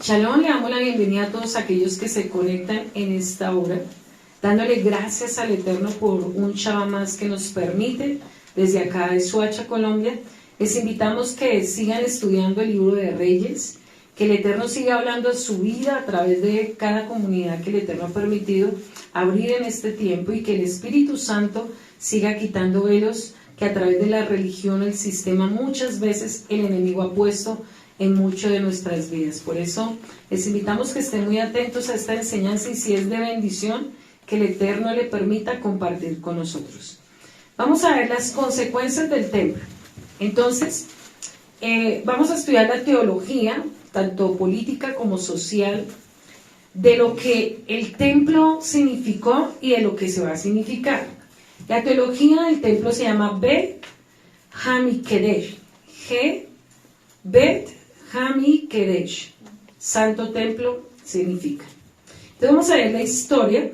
Shalom, le damos la bienvenida a todos aquellos que se conectan en esta hora, dándole gracias al Eterno por un Shabbat más que nos permite desde acá de Soacha, Colombia. Les invitamos que sigan estudiando el libro de Reyes, que el Eterno siga hablando de su vida a través de cada comunidad que el Eterno ha permitido abrir en este tiempo, y que el Espíritu Santo siga quitando velos que a través de la religión, el sistema, muchas veces el enemigo ha puesto en mucho de nuestras vidas. Por eso les invitamos que estén muy atentos a esta enseñanza, y si es de bendición, que el Eterno le permita compartir con nosotros. Vamos a ver las consecuencias del templo. Entonces, vamos a estudiar la teología, tanto política como social, de lo que el templo significó y de lo que se va a significar. La teología del templo se llama Bet Hamikedesh. Bet Hamikedesh, Santo Templo significa. Entonces vamos a ver la historia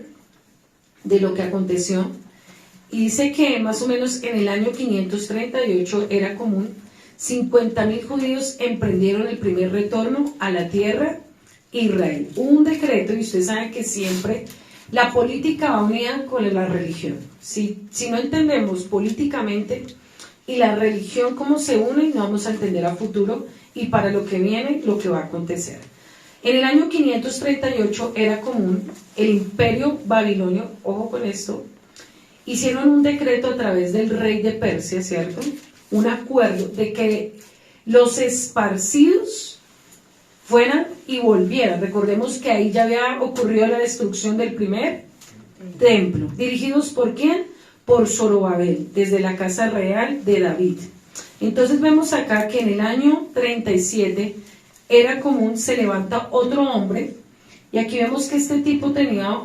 de lo que aconteció, y dice que más o menos en el año 538 era común, 50.000 judíos emprendieron el primer retorno a la tierra Israel. Hubo un decreto, y ustedes saben que siempre la política va unida con la religión. Si no entendemos políticamente y la religión cómo se unen, no vamos a entender a futuro y para lo que viene, lo que va a acontecer. En el año 538 era común, el imperio babilonio, ojo con esto, hicieron un decreto a través del rey de Persia, ¿cierto? Un acuerdo de que los esparcidos fueran y volvieran. Recordemos que ahí ya había ocurrido la destrucción del primer templo. ¿Dirigidos por quién? Por Zorobabel, desde la casa real de David. Entonces vemos acá que en el año 37 era común, se levanta otro hombre, y aquí vemos que este tipo tenía,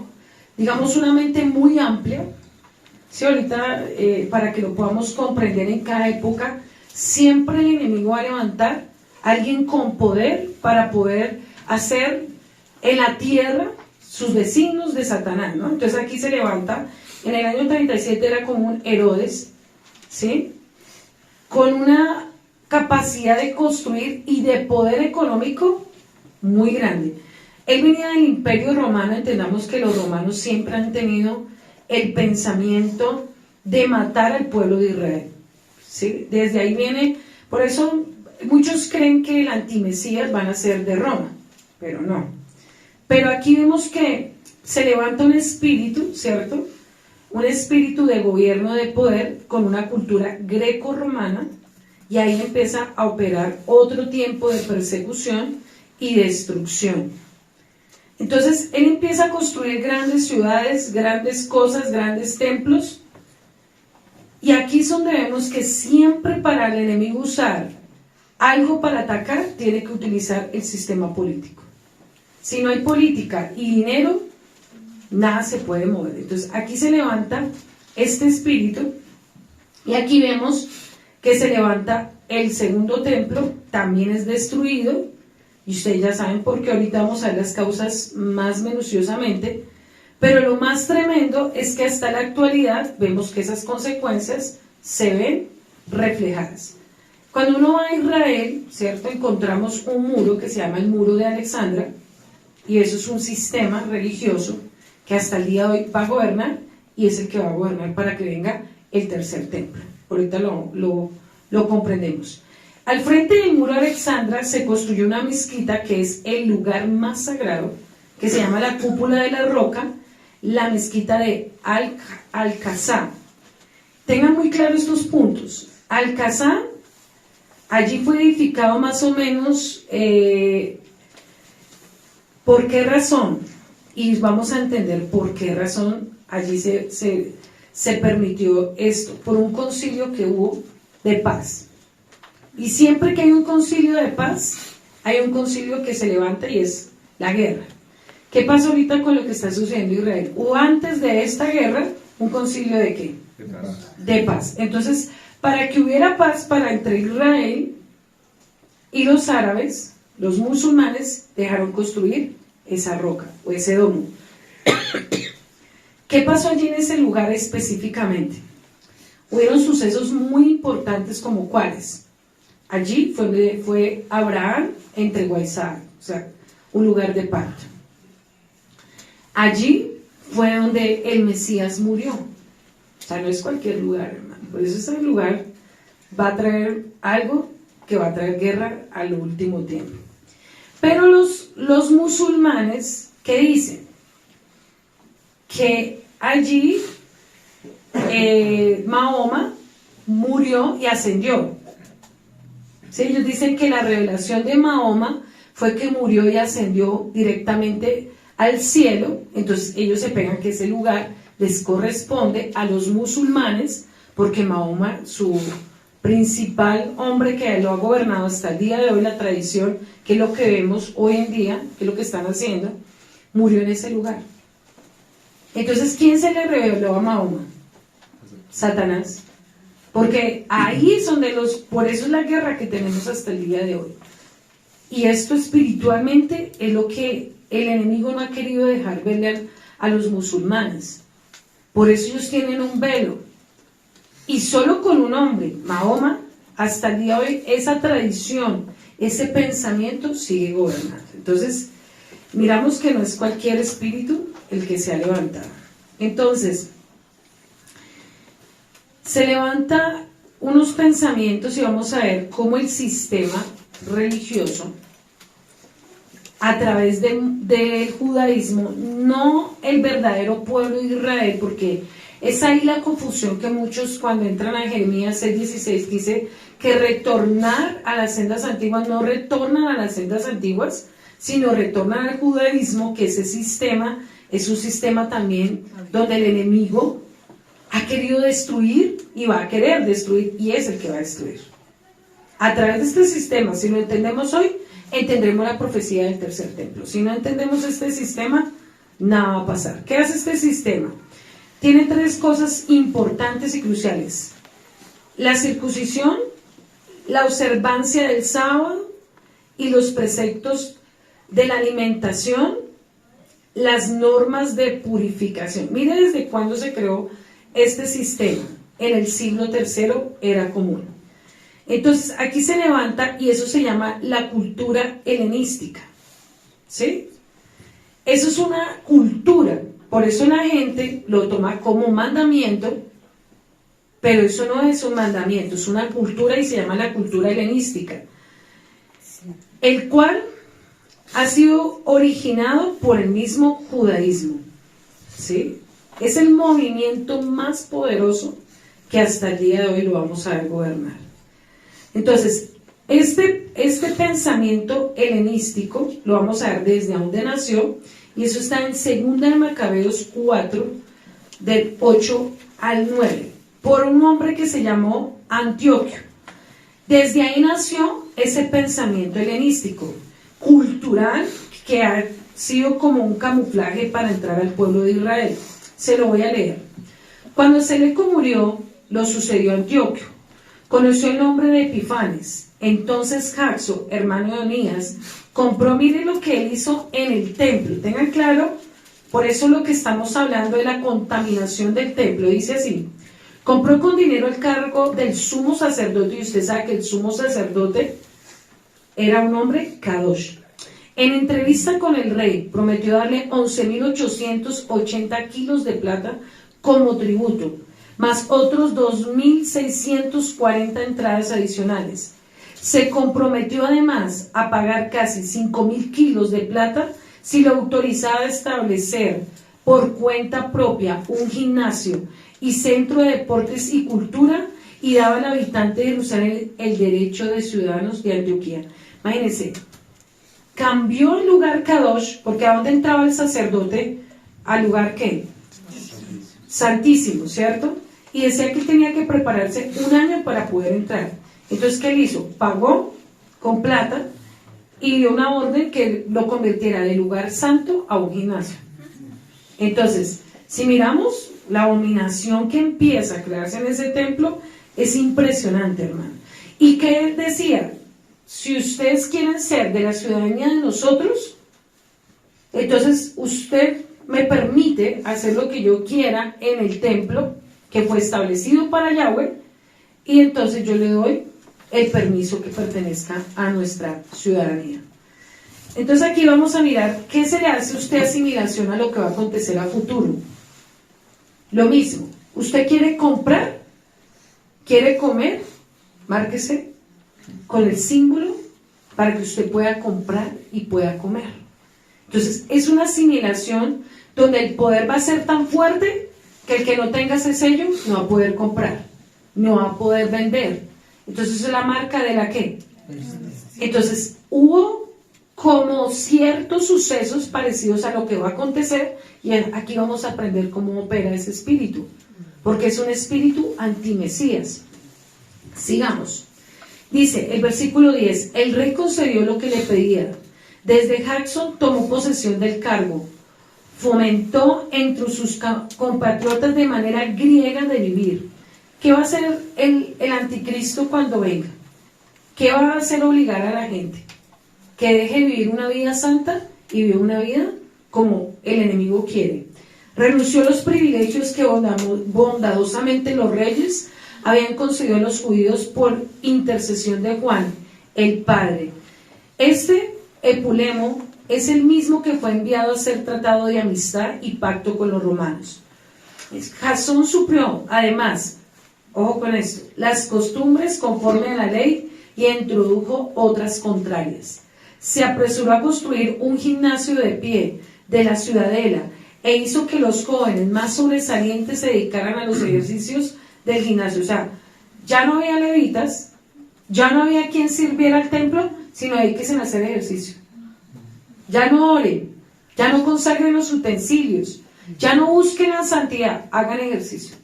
digamos, una mente muy amplia. Sí, ahorita, para que lo podamos comprender en cada época, siempre el enemigo va a levantar a alguien con poder para poder hacer en la tierra sus vecinos de Satanás, ¿no? Entonces aquí se levanta, en el año 37 era común Herodes, ¿sí?, con una capacidad de construir y de poder económico muy grande. Él venía del Imperio Romano. Entendamos que los romanos siempre han tenido el pensamiento de matar al pueblo de Israel, ¿sí? Desde ahí viene, por eso muchos creen que el antimesías van a ser de Roma, pero no. Pero aquí vemos que se levanta un espíritu, ¿cierto?, un espíritu de gobierno, de poder, con una cultura greco-romana, y ahí empieza a operar otro tiempo de persecución y destrucción. Entonces él empieza a construir grandes ciudades, grandes cosas, grandes templos, y aquí es donde vemos que siempre para el enemigo usar algo para atacar, tiene que utilizar el sistema político. Si no hay política y dinero, nada se puede mover. Entonces aquí se levanta este espíritu, y aquí vemos que se levanta el segundo templo, también es destruido, y ustedes ya saben por qué. Ahorita vamos a ver las causas más minuciosamente, pero lo más tremendo es que hasta la actualidad vemos que esas consecuencias se ven reflejadas. Cuando uno va a Israel, ¿cierto?, encontramos un muro que se llama el muro de Alexandra, y eso es un sistema religioso que hasta el día de hoy va a gobernar, y es el que va a gobernar para que venga el tercer templo. Ahorita lo comprendemos. Al frente del muro de Alexandra se construyó una mezquita, que es el lugar más sagrado, que se llama la Cúpula de la Roca, la mezquita de Al-Aqsa. Tengan muy claro estos puntos. Al-Aqsa, allí fue edificado más o menos, ¿por qué razón? Y vamos a entender por qué razón allí se permitió esto, por un concilio que hubo de paz. Y siempre que hay un concilio de paz, hay un concilio que se levanta, y es la guerra. ¿Qué pasa ahorita con lo que está sucediendo en Israel? Hubo antes de esta guerra un concilio ¿de qué? De paz. De paz. Entonces, para que hubiera paz entre Israel y los árabes, los musulmanes dejaron construir esa roca o ese domo. ¿Qué pasó allí en ese lugar específicamente? Hubieron sucesos muy importantes, como ¿cuáles? Allí fue Abraham entregó a Isaac. O sea, un lugar de parto. Allí fue donde el Mesías murió. O sea, no es cualquier lugar, hermano. Por eso ese lugar va a traer algo que va a traer guerra al último tiempo. Pero los musulmanes, ¿qué dicen? Que allí Mahoma murió y ascendió. ¿Sí? Ellos dicen que la revelación de Mahoma fue que murió y ascendió directamente al cielo. Entonces ellos se pegan que ese lugar les corresponde a los musulmanes, porque Mahoma, su principal hombre que lo ha gobernado hasta el día de hoy, la tradición, que es lo que vemos hoy en día, que es lo que están haciendo, murió en ese lugar. Entonces, ¿quién se le reveló a Mahoma? Satanás. Porque ahí es donde por eso es la guerra que tenemos hasta el día de hoy. Y esto espiritualmente es lo que el enemigo no ha querido dejar verle a los musulmanes. Por eso ellos tienen un velo. Y solo con un hombre, Mahoma, hasta el día de hoy, esa tradición, ese pensamiento sigue gobernando. Entonces, miramos que no es cualquier espíritu el que se ha levantado. Entonces, se levanta unos pensamientos y vamos a ver cómo el sistema religioso, a través del judaísmo, no el verdadero pueblo de Israel, porque es ahí la confusión que muchos cuando entran a Jeremías 6:16 dice que retornar a las sendas antiguas, no retornan a las sendas antiguas, sino retornan al judaísmo, que ese sistema es un sistema también donde el enemigo ha querido destruir y va a querer destruir, y es el que va a destruir. A través de este sistema, si lo entendemos hoy, entendremos la profecía del tercer templo. Si no entendemos este sistema, nada va a pasar. ¿Qué hace este sistema? Tiene tres cosas importantes y cruciales: la circuncisión, la observancia del sábado y los preceptos de la alimentación, las normas de purificación. Mire desde cuándo se creó este sistema. En el siglo III era común. Entonces aquí se levanta y eso se llama la cultura helenística. ¿Sí? Eso es una cultura. Por eso la gente lo toma como mandamiento, pero eso no es un mandamiento, es una cultura y se llama la cultura helenística, el cual ha sido originado por el mismo judaísmo. ¿Sí? Es el movimiento más poderoso que hasta el día de hoy lo vamos a ver gobernar. Entonces, este pensamiento helenístico lo vamos a ver desde donde nació, y eso está en 2 de Macabeos 4, del 8 al 9, por un hombre que se llamó Antioquio. Desde ahí nació ese pensamiento helenístico, cultural, que ha sido como un camuflaje para entrar al pueblo de Israel. Se lo voy a leer. Cuando Seleco murió, lo sucedió Antioquio. Conoció el nombre de Epifanes. Entonces Jaxo, hermano de Onías, compró, mire lo que él hizo en el templo. Tengan claro, por eso lo que estamos hablando de la contaminación del templo. Dice así: compró con dinero el cargo del sumo sacerdote, y usted sabe que el sumo sacerdote era un hombre kadosh. En entrevista con el rey, prometió darle 11.880 kilos de plata como tributo, más otros 2.640 entradas adicionales. Se comprometió además a pagar casi 5.000 kilos de plata si lo autorizaba a establecer por cuenta propia un gimnasio y centro de deportes y cultura, y daba al habitante de Jerusalén el derecho de ciudadanos de Antioquía. Imagínense, cambió el lugar Kadosh, porque ¿a dónde entraba el sacerdote? Al lugar ¿qué? Santísimo, ¿cierto? Y decía que tenía que prepararse un año para poder entrar. Entonces, ¿qué él hizo? Pagó con plata y dio una orden que lo convirtiera de lugar santo a un gimnasio. Entonces, si miramos la abominación que empieza a crearse en ese templo, es impresionante, hermano. ¿Y qué él decía? Si ustedes quieren ser de la ciudadanía de nosotros, entonces usted me permite hacer lo que yo quiera en el templo que fue establecido para Yahweh, y entonces yo le doy el permiso que pertenezca a nuestra ciudadanía. Entonces aquí vamos a mirar qué se le hace a usted asimilación a lo que va a acontecer a futuro. Lo mismo, usted quiere comprar, quiere comer, márquese con el símbolo para que usted pueda comprar y pueda comer. Entonces es una asimilación donde el poder va a ser tan fuerte que el que no tenga ese sello no va a poder comprar, no va a poder vender. Entonces es la marca de la ¿qué? Entonces hubo como ciertos sucesos parecidos a lo que va a acontecer, y aquí vamos a aprender cómo opera ese espíritu, porque es un espíritu antimesías. Sigamos. Dice el versículo 10: el rey concedió lo que le pedía. Desde Jackson tomó posesión del cargo, fomentó entre sus compatriotas de manera griega de vivir. ¿Qué va a hacer el anticristo cuando venga? ¿Qué va a hacer? Obligar a la gente que deje vivir una vida santa y viva una vida como el enemigo quiere. Renunció a los privilegios que bondadosamente los reyes habían concedido a los judíos por intercesión de Juan, el Padre. Este Epulemo es el mismo que fue enviado a ser tratado de amistad y pacto con los romanos. Jasón suplió, además, ojo con esto, las costumbres conforme a la ley y introdujo otras contrarias. Se apresuró a construir un gimnasio de pie de la ciudadela e hizo que los jóvenes más sobresalientes se dedicaran a los ejercicios del gimnasio. O sea, ya no había levitas, ya no había quien sirviera al templo, sino hay que hacer ejercicio. Ya no oren, ya no consagren los utensilios, ya no busquen la santidad, hagan ejercicio.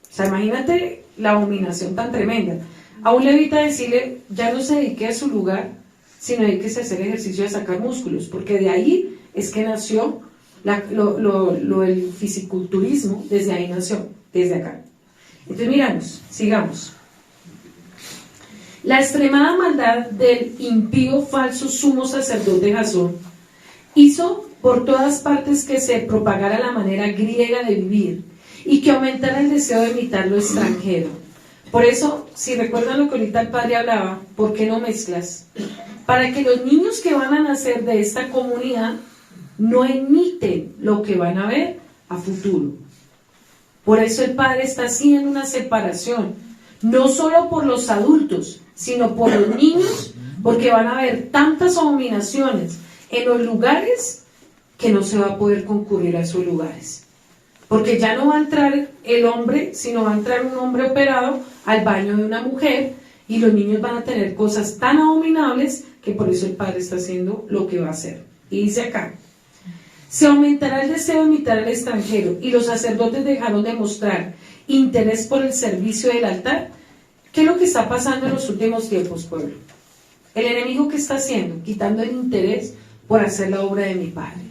O sea, imagínate la abominación tan tremenda. A un levita decirle, ya no se dedique a su lugar, sino dedíquese a hacer ejercicio de sacar músculos, porque de ahí es que nació el fisiculturismo, desde ahí nació, desde acá. Entonces miramos, sigamos. La extremada maldad del impío falso sumo sacerdote Jasón hizo por todas partes que se propagara la manera griega de vivir y que aumentara el deseo de imitar lo extranjero. Por eso, si recuerdan lo que ahorita el padre hablaba, ¿por qué no mezclas? Para que los niños que van a nacer de esta comunidad no imiten lo que van a ver a futuro. Por eso el padre está haciendo una separación, no solo por los adultos, sino por los niños, porque van a haber tantas abominaciones en los lugares que no se va a poder concurrir a esos lugares. Porque ya no va a entrar el hombre, sino va a entrar un hombre operado al baño de una mujer, y los niños van a tener cosas tan abominables que por eso el padre está haciendo lo que va a hacer. Y dice acá: se aumentará el deseo de imitar al extranjero, y los sacerdotes dejaron de mostrar interés por el servicio del altar. ¿Qué es lo que está pasando en los últimos tiempos, pueblo? El enemigo, ¿qué está haciendo? Quitando el interés por hacer la obra de mi Padre.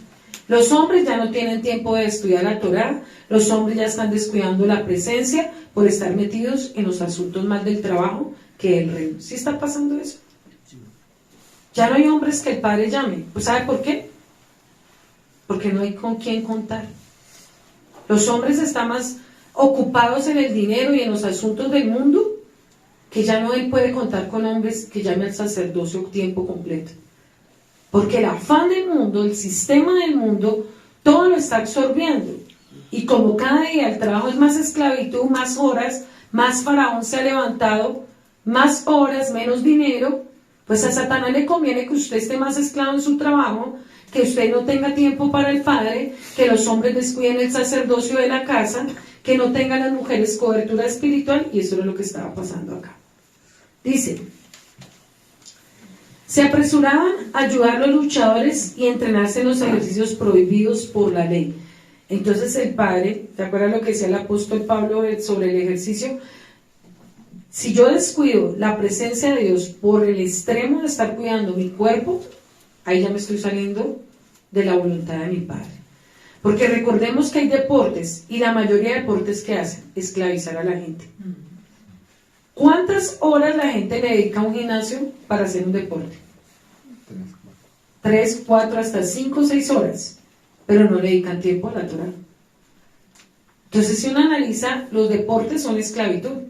Los hombres ya no tienen tiempo de estudiar la Torá, los hombres ya están descuidando la presencia por estar metidos en los asuntos más del trabajo que del reino. ¿Sí está pasando eso? Ya no hay hombres que el Padre llame. Pues ¿sabe por qué? Porque no hay con quién contar. Los hombres están más ocupados en el dinero y en los asuntos del mundo, que ya no él puede contar con hombres que llamen al sacerdocio tiempo completo. Porque el afán del mundo, el sistema del mundo, todo lo está absorbiendo. Y como cada día el trabajo es más esclavitud, más horas, más faraón se ha levantado, más horas, menos dinero, pues a Satanás le conviene que usted esté más esclavo en su trabajo, que usted no tenga tiempo para el Padre, que los hombres descuiden el sacerdocio de la casa, que no tengan las mujeres cobertura espiritual, y eso es lo que estaba pasando acá. Dice: se apresuraban a ayudar a los luchadores y entrenarse en los ejercicios prohibidos por la ley. Entonces el Padre, ¿te acuerdas lo que decía el apóstol Pablo sobre el ejercicio? Si yo descuido la presencia de Dios por el extremo de estar cuidando mi cuerpo, ahí ya me estoy saliendo de la voluntad de mi Padre. Porque recordemos que hay deportes, y la mayoría de deportes que hacen, esclavizar a la gente. ¿Cuántas horas la gente le dedica a un gimnasio para hacer un deporte? 3, 4, hasta 5, 6 horas, pero no le dedican tiempo a la Torá. Entonces, si uno analiza, los deportes son esclavitud,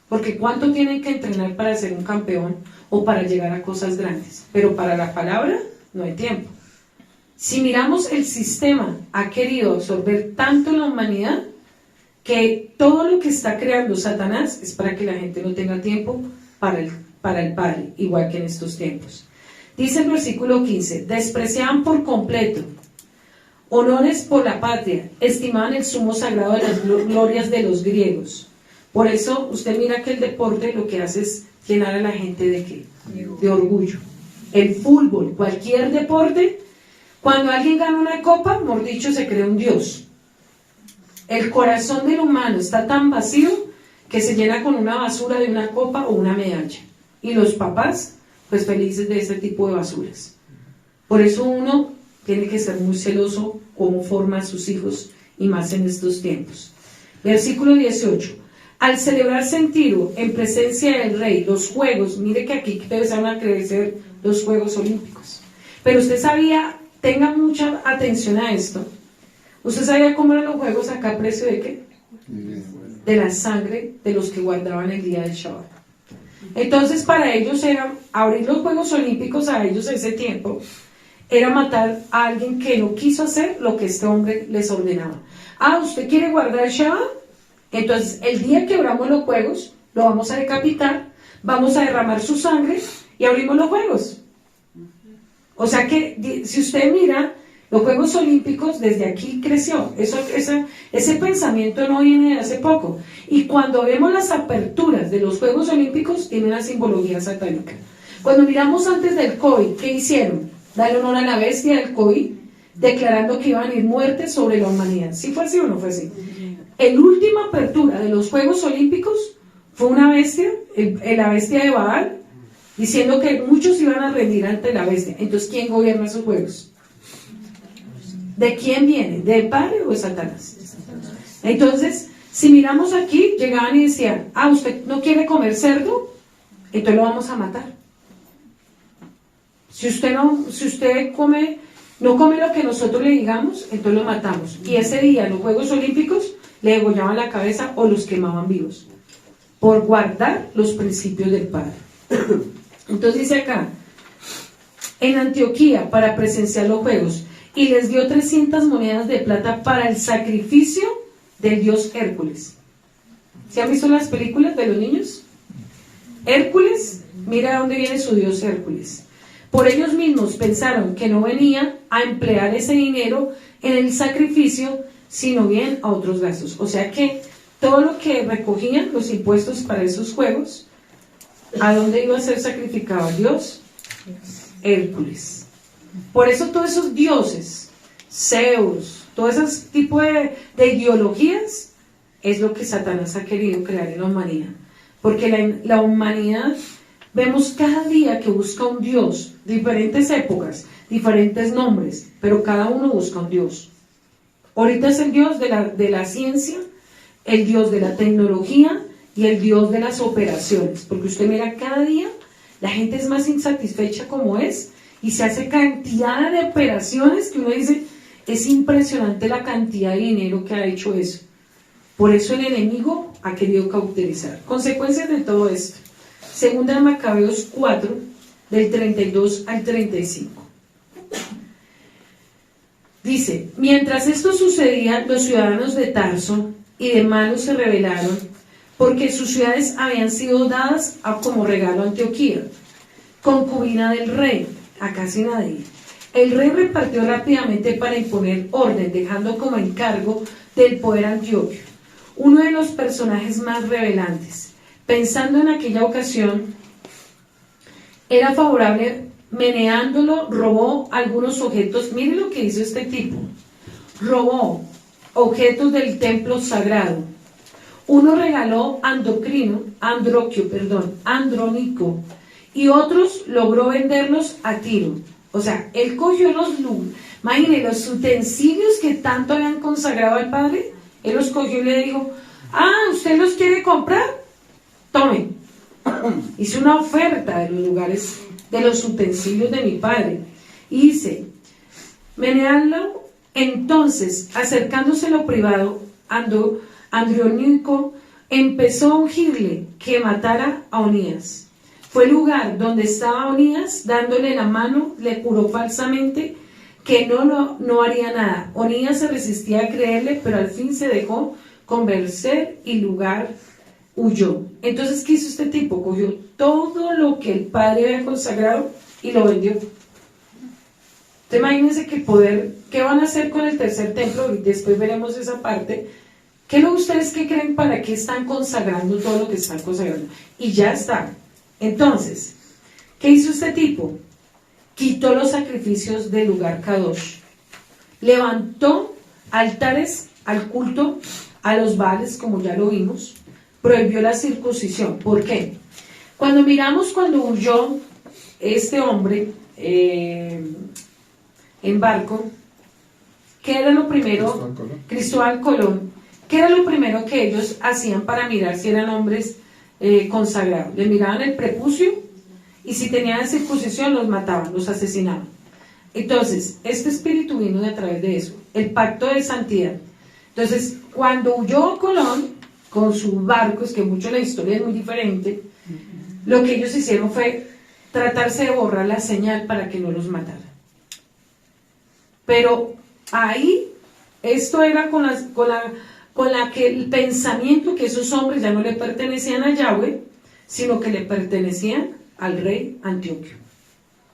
porque ¿cuánto tienen que entrenar para ser un campeón o para llegar a cosas grandes? Pero para la palabra, no hay tiempo. Si miramos, el sistema ha querido absorber tanto la humanidad que todo lo que está creando Satanás es para que la gente no tenga tiempo para el Padre, igual que en estos tiempos. Dice el versículo 15, despreciaban por completo honores por la patria, estimaban el sumo sagrado de las glorias de los griegos. Por eso usted mira que el deporte lo que hace es llenar a la gente ¿de qué? De orgullo. El fútbol, cualquier deporte, cuando alguien gana una copa, mejor dicho, se cree un dios. El corazón del humano está tan vacío que se llena con una basura de una copa o una medalla. Y los papás, pues felices de este tipo de basuras. Por eso uno tiene que ser muy celoso cómo forma a sus hijos, y más en estos tiempos. Versículo 18. Al celebrarse en Tiro, en presencia del rey, los juegos, mire que aquí empezaron a crecer los Juegos Olímpicos. Pero usted sabía, tenga mucha atención a esto, ¿usted sabía cómo eran los juegos acá a precio de qué? De la sangre de los que guardaban el día del Shabbat. Entonces para ellos era, abrir los Juegos Olímpicos a ellos ese tiempo, era matar a alguien que no quiso hacer lo que este hombre les ordenaba. ¿Usted quiere guardar el Shabbat? Entonces el día que abramos los Juegos, lo vamos a decapitar, vamos a derramar su sangre y abrimos los Juegos. O sea que si usted mira, los Juegos Olímpicos desde aquí creció. Ese pensamiento no viene de hace poco. Y cuando vemos las aperturas de los Juegos Olímpicos, tiene una simbología satánica. Cuando miramos antes del COVID, ¿qué hicieron? Darle honor a la bestia del COVID, declarando que iban a ir muertes sobre la humanidad. ¿Sí fue así o no fue así? La última apertura de los Juegos Olímpicos fue una bestia, la bestia de Baal, diciendo que muchos iban a rendir ante la bestia. Entonces, ¿quién gobierna esos juegos? ¿De quién viene? ¿Del Padre o de Satanás? Entonces, si miramos aquí, llegaban y decían, ¿usted no quiere comer cerdo? Entonces lo vamos a matar. Si usted no come lo que nosotros le digamos, entonces lo matamos. Y ese día, en los Juegos Olímpicos, le degollaban la cabeza o los quemaban vivos, por guardar los principios del Padre. Entonces dice acá, en Antioquía, para presenciar los Juegos, y les dio 300 monedas de plata para el sacrificio del dios Hércules. ¿Se han visto las películas de los niños? Hércules, mira de dónde viene su dios Hércules. Por ellos mismos pensaron que no venía a emplear ese dinero en el sacrificio, sino bien a otros gastos. O sea que todo lo que recogían los impuestos para esos juegos, ¿a dónde iba a ser sacrificado el dios? Hércules. Por eso todos esos dioses, Zeus, todo ese tipo de ideologías, es lo que Satanás ha querido crear en la humanidad. Porque la humanidad, vemos cada día que busca un Dios, diferentes épocas, diferentes nombres, pero cada uno busca un Dios. Ahorita es el Dios de la ciencia, el Dios de la tecnología y el Dios de las operaciones, porque usted mira cada día, la gente es más insatisfecha como es, y se hace cantidad de operaciones que uno dice, es impresionante la cantidad de dinero que ha hecho eso. Por eso el enemigo ha querido cauterizar. Consecuencias de todo esto. Segunda de Macabeos 4, del 32 al 35. Dice, mientras esto sucedía, los ciudadanos de Tarso y de Manos se rebelaron, porque sus ciudades habían sido dadas como regalo a Antioquía, concubina del rey, a casi nadie. El rey repartió rápidamente para imponer orden, dejando como encargo del poder Antioquio, uno de los personajes más rebelantes. Pensando en aquella ocasión, era favorable, meneándolo, robó algunos objetos. Mire lo que hizo este tipo. Robó objetos del templo sagrado. Uno regaló Andrónico, y otros logró venderlos a Tiro. O sea, él cogió imagínense, los utensilios que tanto habían consagrado al Padre, él los cogió y le dijo, ¿usted los quiere comprar? Tomen. Hice una oferta de los lugares, de los utensilios de mi Padre. Y dice, menearlo, entonces, acercándose a lo privado, Andrónico empezó a ungirle que matara a Onías. fue el lugar donde estaba Onías, dándole la mano, le juró falsamente que no haría nada. Onías se resistía a creerle, pero al fin se dejó convencer y lugar huyó. Entonces, ¿qué hizo este tipo? Cogió todo lo que el padre había consagrado y lo vendió. Entonces, imagínense que poder, ¿qué van a hacer con el tercer templo? Y después veremos esa parte. ¿Qué es lo que ustedes que creen para qué están consagrando todo lo que están consagrando? Y ya está. Entonces, ¿qué hizo este tipo? Quitó los sacrificios del lugar Kadosh. Levantó altares al culto, a los Baales, como ya lo vimos. Prohibió la circuncisión. ¿Por qué? Cuando miramos cuando huyó este hombre en barco, ¿qué era lo primero? Cristóbal Colón. ¿Qué era lo primero que ellos hacían para mirar si eran hombres consagrados? Le miraban el prepucio y si tenían circuncisión los mataban, los asesinaban. Entonces, este espíritu vino de a través de eso, el pacto de santidad. Entonces, cuando huyó Colón con sus barcos, que mucho la historia es muy diferente, lo que ellos hicieron fue tratarse de borrar la señal para que no los matara. Pero ahí, esto era con la que el pensamiento que esos hombres ya no le pertenecían a Yahweh, sino que le pertenecían al rey Antioquio.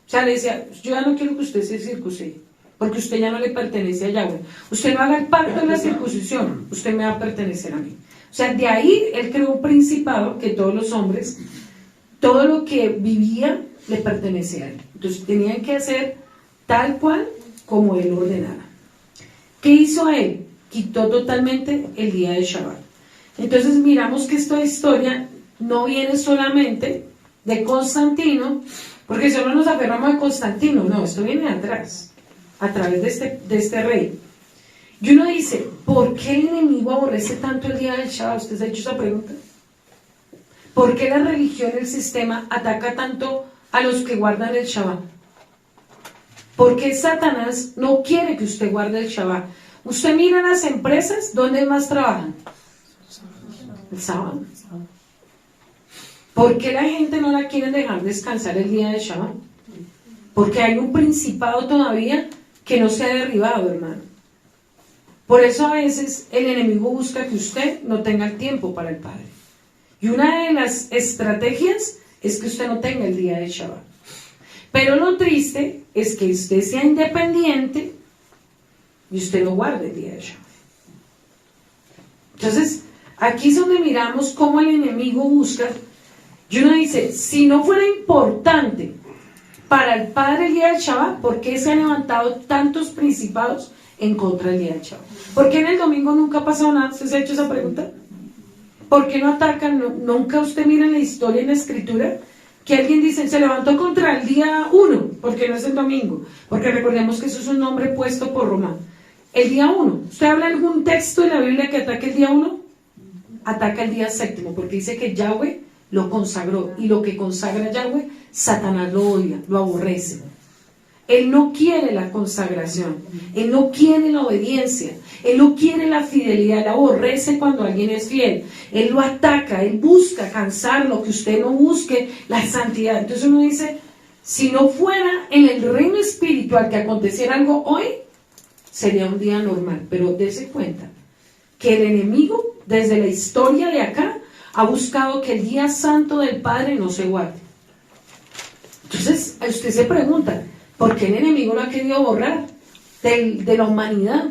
O sea, le decía, yo ya no quiero que usted se circuncide, porque usted ya no le pertenece a Yahweh. Usted no haga el pacto de la circuncisión, usted me va a pertenecer a mí. O sea, de ahí él creó un principado que todos los hombres, todo lo que vivía le pertenecía a él. Entonces tenían que hacer tal cual como él ordenara. ¿Qué hizo él? Quitó totalmente el día de Shabbat. Entonces miramos que esta historia no viene solamente de Constantino, porque solo nos aferramos a Constantino, no, esto viene de atrás, a través de este rey. Y uno dice, ¿por qué el enemigo aborrece tanto el día del Shabbat? ¿Usted se ha hecho esa pregunta? ¿Por qué la religión, el sistema, ataca tanto a los que guardan el Shabbat? ¿Por qué Satanás no quiere que usted guarde el Shabbat? Usted mira las empresas, ¿dónde más trabajan? El sábado. ¿Por qué la gente no la quiere dejar descansar el día de Shabbat? Porque hay un principado todavía que no se ha derribado, hermano. Por eso a veces el enemigo busca que usted no tenga el tiempo para el Padre. Y una de las estrategias es que usted no tenga el día de Shabbat. Pero lo triste es que usted sea independiente y usted no guarde el día de Shabbat. Entonces, aquí es donde miramos cómo el enemigo busca. Y uno dice, si no fuera importante para el Padre el día del Shabbat, ¿por qué se han levantado tantos principados en contra del día del Shabbat? ¿Por qué en el domingo nunca ha pasado nada? ¿Usted se ha hecho esa pregunta? ¿Por qué no atacan? Nunca usted mira en la historia, en la escritura, que alguien dice, se levantó contra el día 1, porque no es el domingo, porque recordemos que eso es un nombre puesto por Roma. El día 1, ¿usted habla algún texto de la Biblia que ataque el día 1? Ataca el día 7, porque dice que Yahweh lo consagró, y lo que consagra Yahweh, Satanás lo odia, lo aborrece. Él no quiere la consagración, él no quiere la obediencia, él no quiere la fidelidad, él aborrece cuando alguien es fiel, él lo ataca, él busca cansarlo, que usted no busque la santidad. Entonces uno dice, si no fuera en el reino espiritual que aconteciera algo hoy, sería un día normal, pero dése cuenta que el enemigo, desde la historia de acá, ha buscado que el día santo del Padre no se guarde. Entonces usted se pregunta, ¿por qué el enemigo lo ha querido borrar de la humanidad,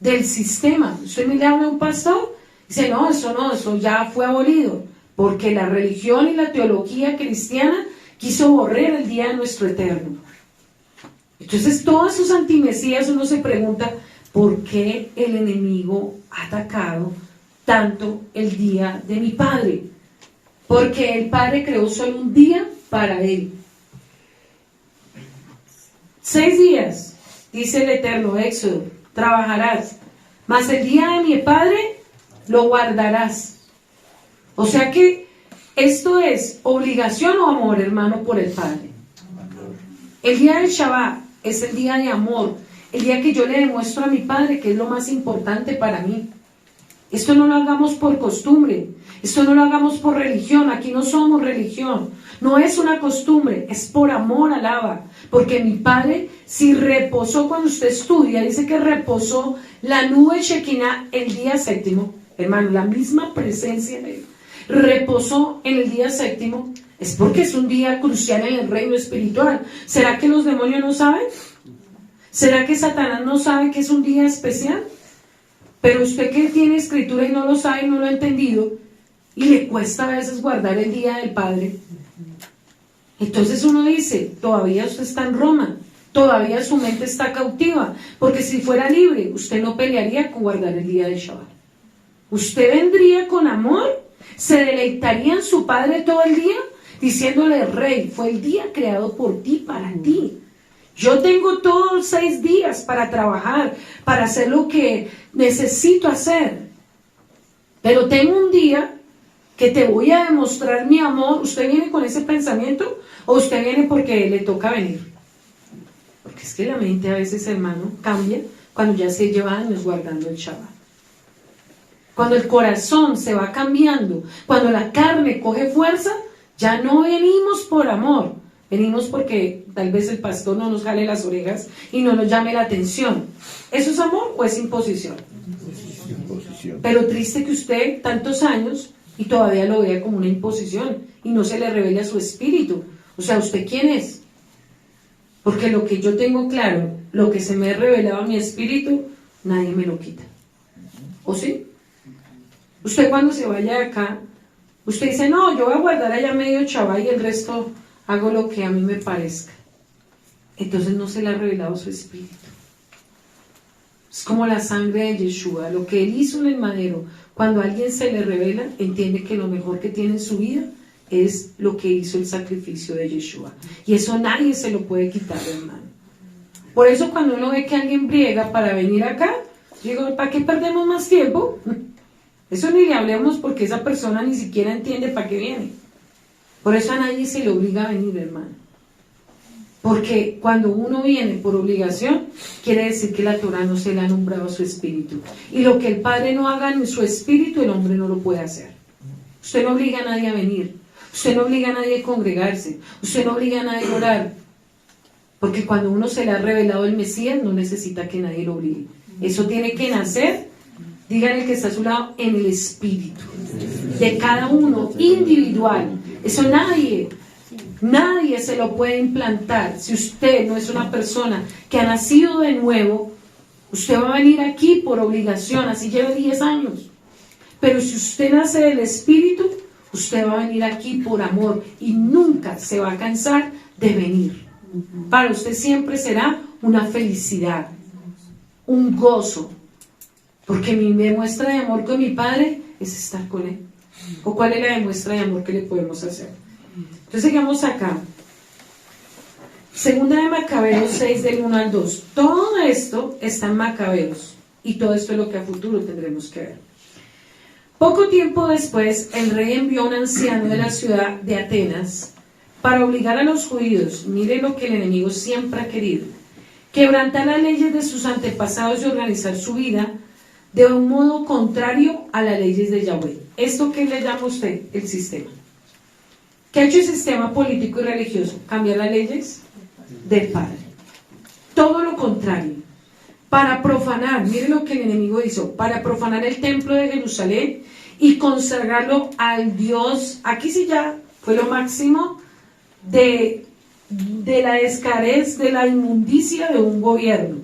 del sistema? Usted me le habla a un pastor y dice, no, eso ya fue abolido, porque la religión y la teología cristiana quiso borrar el día de nuestro eterno. Entonces todas sus antimesías uno se pregunta, ¿por qué el enemigo ha atacado tanto el día de mi Padre? Porque el Padre creó solo un día para él. 6 días, dice el Eterno, Éxodo, trabajarás, mas el día de mi Padre lo guardarás. O sea que esto es obligación o amor, hermano, por el Padre. El día del Shabbat es el día de amor, el día que yo le demuestro a mi Padre que es lo más importante para mí. Esto no lo hagamos por costumbre, esto no lo hagamos por religión, aquí no somos religión, no es una costumbre, es por amor, alaba, porque mi Padre, si reposó cuando usted estudia, dice que reposó la nube Shekinah el día séptimo, hermano, la misma presencia de Él, reposó en el día séptimo, es porque es un día crucial en el reino espiritual. ¿Será que los demonios no saben? ¿Será que Satanás no sabe que es un día especial? Pero usted que tiene escritura y no lo sabe y no lo ha entendido, y le cuesta a veces guardar el día del Padre, entonces uno dice, todavía usted está en Roma, todavía su mente está cautiva, porque si fuera libre, usted no pelearía con guardar el día de Shabbat. Usted vendría con amor, se deleitaría en su Padre todo el día, diciéndole, Rey, fue el día creado por ti, para ti. Yo tengo todos 6 días para trabajar, para hacer lo que necesito hacer. Pero tengo un día que te voy a demostrar mi amor. ¿Usted viene con ese pensamiento o usted viene porque le toca venir? Porque es que la mente a veces, hermano, cambia cuando ya se lleva años guardando el Shabbat. Cuando el corazón se va cambiando, cuando la carne coge fuerza, ya no venimos por amor. Venimos porque tal vez el pastor no nos jale las orejas y no nos llame la atención. ¿Eso es amor o es imposición? Imposición. Pero triste que usted tantos años y todavía lo vea como una imposición y no se le revele a su espíritu. O sea, ¿usted quién es? Porque lo que yo tengo claro, lo que se me ha revelado a mi espíritu, nadie me lo quita. ¿O sí? Usted cuando se vaya de acá, usted dice, no, yo voy a guardar allá medio Shabbat y el resto hago lo que a mí me parezca. Entonces no se le ha revelado su espíritu. Es como la sangre de Yeshua, lo que Él hizo en el madero. Cuando a alguien se le revela, entiende que lo mejor que tiene en su vida es lo que hizo el sacrificio de Yeshua. Y eso nadie se lo puede quitar, hermano. Por eso cuando uno ve que alguien briega para venir acá, digo, ¿para qué perdemos más tiempo? Eso ni le hablemos porque esa persona ni siquiera entiende para qué viene. Por eso a nadie se le obliga a venir, hermano. Porque cuando uno viene por obligación, quiere decir que la Torah no se le ha nombrado a su espíritu. Y lo que el Padre no haga en su espíritu, el hombre no lo puede hacer. Usted no obliga a nadie a venir. Usted no obliga a nadie a congregarse. Usted no obliga a nadie a orar. Porque cuando uno se le ha revelado el Mesías, no necesita que nadie lo obligue. Eso tiene que nacer, díganle que está a su lado, en el espíritu. De cada uno, individual. Eso nadie se lo puede implantar. Si usted no es una persona que ha nacido de nuevo, usted va a venir aquí por obligación, así lleve 10 años. Pero si usted nace del Espíritu, usted va a venir aquí por amor y nunca se va a cansar de venir. Para usted siempre será una felicidad, un gozo, porque mi muestra de amor con mi Padre es estar con Él. ¿O cuál es la demuestra de amor que le podemos hacer? Entonces sigamos acá. Segunda de Macabeos 6 del 1 al 2. Todo esto está en Macabeos y todo esto es lo que a futuro tendremos que ver. Poco tiempo después, el rey envió a un anciano de la ciudad de Atenas para obligar a los judíos, mire lo que el enemigo siempre ha querido, quebrantar las leyes de sus antepasados y organizar su vida de un modo contrario a las leyes de Yahweh. ¿Esto qué le llama usted? El sistema. ¿Qué ha hecho el sistema político y religioso? ¿Cambiar las leyes del Padre? Todo lo contrario. Para profanar, mire lo que el enemigo hizo, para profanar el templo de Jerusalén y consagrarlo al Dios, aquí sí ya fue lo máximo de la descarez, de la inmundicia de un gobierno,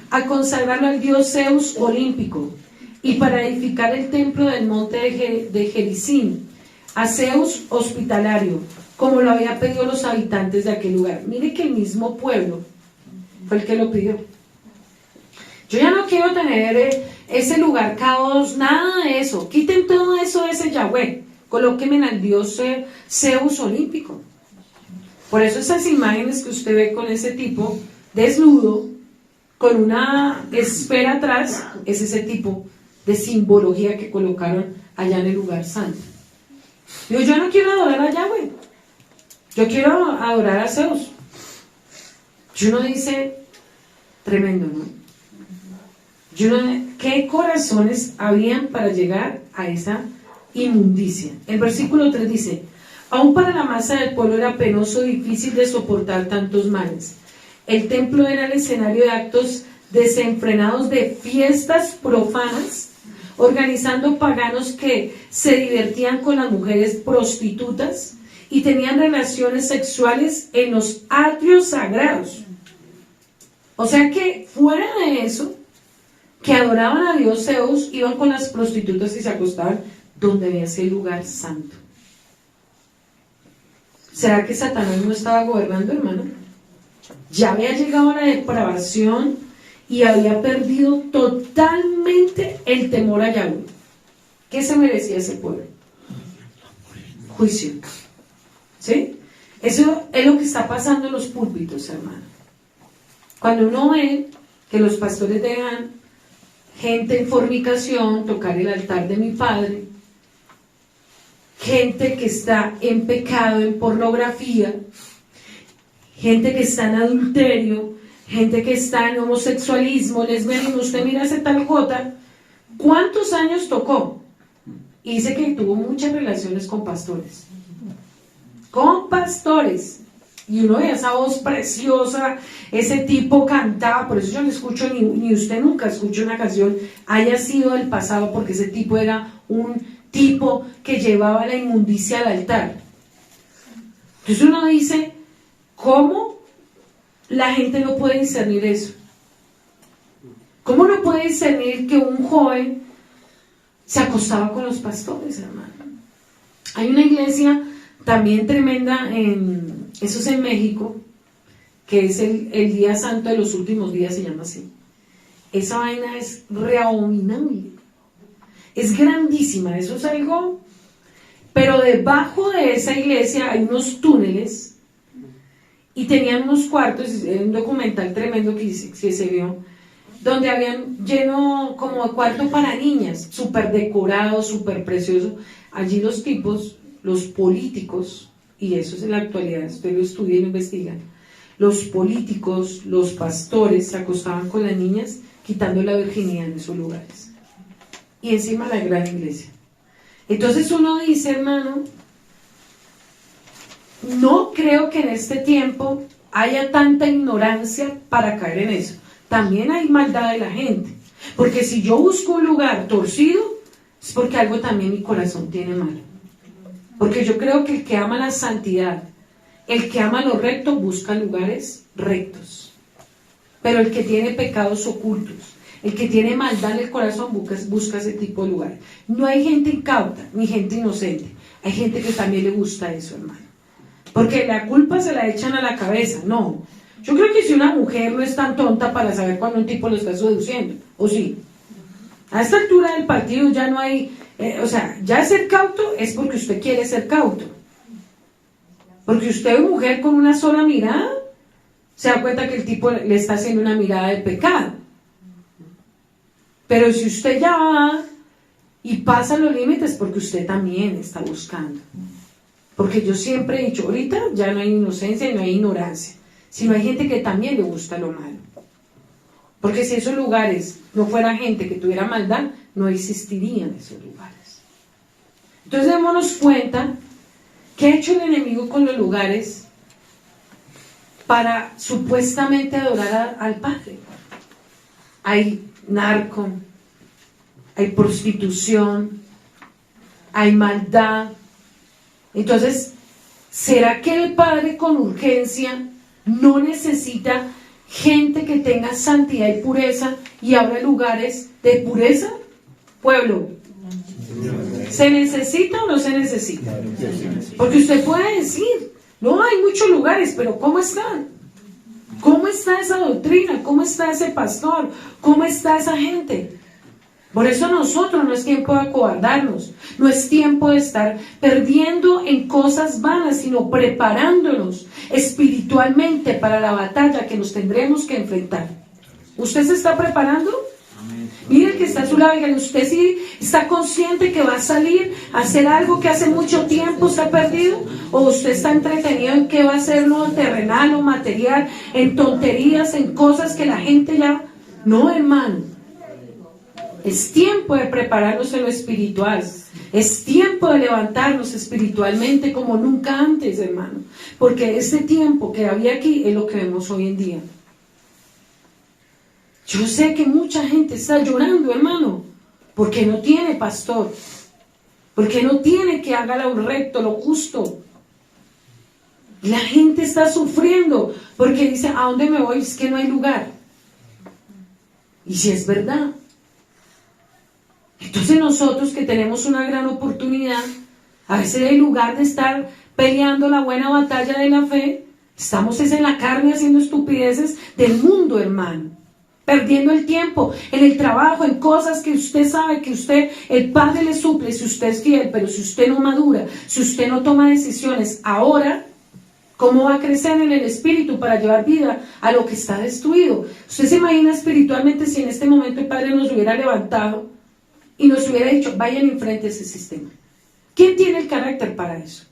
a consagrarlo al Dios Zeus olímpico y para edificar el templo del monte de Gerizim, a Zeus hospitalario, como lo había pedido los habitantes de aquel lugar. Mire que el mismo pueblo fue el que lo pidió. Yo ya no quiero tener ese lugar caos, nada de eso. Quiten todo eso de ese Yahweh. Colóquenme al Dios Zeus olímpico. Por eso esas imágenes que usted ve con ese tipo desnudo, con una esfera atrás, es ese tipo de simbología que colocaron allá en el lugar santo. Digo, yo no quiero adorar a Yahweh. Yo quiero adorar a Zeus. Y uno dice, tremendo, ¿no? Y uno ¿Qué corazones habían para llegar a esa inmundicia? El versículo 3 dice: aún para la masa del pueblo era penoso y difícil de soportar tantos males. El templo era el escenario de actos desenfrenados de fiestas profanas, organizando paganos que se divertían con las mujeres prostitutas y tenían relaciones sexuales en los atrios sagrados. O sea que fuera de eso, que adoraban a Dios Zeus, iban con las prostitutas y se acostaban donde había ese lugar santo. ¿Será que Satanás no estaba gobernando, hermano? Ya había llegado a la depravación y había perdido totalmente el temor a Yahweh. ¿Qué se merecía ese pueblo? Juicio. ¿Sí? Eso es lo que está pasando en los púlpitos, hermano. Cuando uno ve que los pastores dejan gente en fornicación tocar el altar de mi padre, gente que está en pecado, en pornografía, gente que está en adulterio, gente que está en homosexualismo, lesbianismo. Usted mira ese tal J, ¿cuántos años tocó? Y dice que tuvo muchas relaciones con pastores. Con pastores. Y uno ve esa voz preciosa, ese tipo cantaba, por eso yo no escucho, ni usted nunca escucha una canción, haya sido del pasado, porque ese tipo era un tipo que llevaba la inmundicia al altar. Entonces uno dice, ¿cómo la gente no puede discernir eso? ¿Cómo no puede discernir que un joven se acostaba con los pastores, hermano? Hay una iglesia también tremenda, eso es en México, que es el día santo de los últimos días, se llama así. Esa vaina es reabominable, es grandísima, eso es algo, pero debajo de esa iglesia hay unos túneles y tenían unos cuartos, un documental tremendo que se vio, donde habían lleno como cuarto para niñas, súper decorado, súper precioso. Allí los tipos, los políticos, y eso es en la actualidad, usted lo estudia y lo investiga, los políticos, los pastores se acostaban con las niñas quitando la virginidad en esos lugares, y encima la gran iglesia. Entonces uno dice, hermano, no creo que en este tiempo haya tanta ignorancia para caer en eso. También hay maldad de la gente, porque si yo busco un lugar torcido es porque algo también mi corazón tiene malo. Porque yo creo que el que ama la santidad, el que ama lo recto, busca lugares rectos. Pero el que tiene pecados ocultos, el que tiene maldad en el corazón, busca ese tipo de lugares. No hay gente incauta, ni gente inocente. Hay gente que también le gusta eso, hermano. Porque la culpa se la echan a la cabeza. No. Yo creo que si una mujer no es tan tonta para saber cuando un tipo lo está seduciendo, ¿o sí? A esta altura del partido ya no hay... ya ser cauto es porque usted quiere ser cauto. Porque usted, mujer, con una sola mirada, se da cuenta que el tipo le está haciendo una mirada de pecado. Pero si usted ya va y pasa los límites, porque usted también está buscando. Porque yo siempre he dicho, ahorita ya no hay inocencia y no hay ignorancia, sino hay gente que también le gusta lo malo. Porque si esos lugares no fuera gente que tuviera maldad, no existirían esos lugares. Entonces démonos cuenta qué ha hecho el enemigo con los lugares para supuestamente adorar al Padre. Hay narco, hay prostitución, hay maldad. Entonces, ¿será que el Padre con urgencia no necesita gente que tenga santidad y pureza y abra lugares de pureza? Pueblo, ¿se necesita o no se necesita? Porque usted puede decir, no, hay muchos lugares, pero ¿cómo están? ¿Cómo está esa doctrina? ¿Cómo está ese pastor? ¿Cómo está esa gente? Por eso nosotros no es tiempo de acobardarnos, no es tiempo de estar perdiendo en cosas vanas, sino preparándonos espiritualmente para la batalla que nos tendremos que enfrentar. ¿Usted se está preparando? Mire el que está a su lado, dígale, ¿usted sí está consciente que va a salir a hacer algo que hace mucho tiempo se ha perdido? ¿O usted está entretenido en qué va a hacer lo terrenal o material, en tonterías, en cosas que la gente ya... No, hermano. Es tiempo de prepararnos en lo espiritual. Es tiempo de levantarnos espiritualmente como nunca antes, hermano. Porque este tiempo que había aquí es lo que vemos hoy en día. Yo sé que mucha gente está llorando, hermano, porque no tiene pastor. Porque no tiene que haga lo recto, lo justo. La gente está sufriendo porque dice, ¿a dónde me voy? Es que no hay lugar. Y si es verdad. Entonces nosotros que tenemos una gran oportunidad, a veces en lugar de estar peleando la buena batalla de la fe, estamos en la carne haciendo estupideces del mundo, hermano. Perdiendo el tiempo en el trabajo, en cosas que usted sabe que usted, el Padre le suple si usted es fiel, pero si usted no madura, si usted no toma decisiones ahora, ¿cómo va a crecer en el espíritu para llevar vida a lo que está destruido? Usted se imagina espiritualmente si en este momento el Padre nos hubiera levantado y nos hubiera dicho, vayan enfrente a ese sistema. ¿Quién tiene el carácter para eso?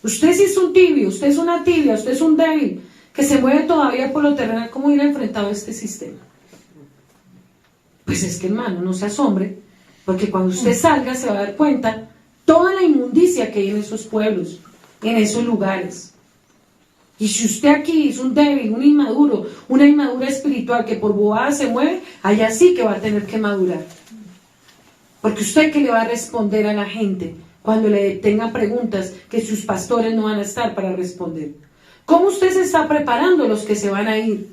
Usted sí es un tibio, usted es una tibia, usted es un débil, que se mueve todavía por lo terrenal. ¿Cómo hubiera enfrentado este sistema? Pues es que, hermano, no se asombre, porque cuando usted salga se va a dar cuenta toda la inmundicia que hay en esos pueblos, en esos lugares. Y si usted aquí es un débil, un inmaduro, una inmadura espiritual que por bobada se mueve, allá sí que va a tener que madurar. Porque usted que le va a responder a la gente cuando le tenga preguntas que sus pastores no van a estar para responder. ¿Cómo usted se está preparando los que se van a ir?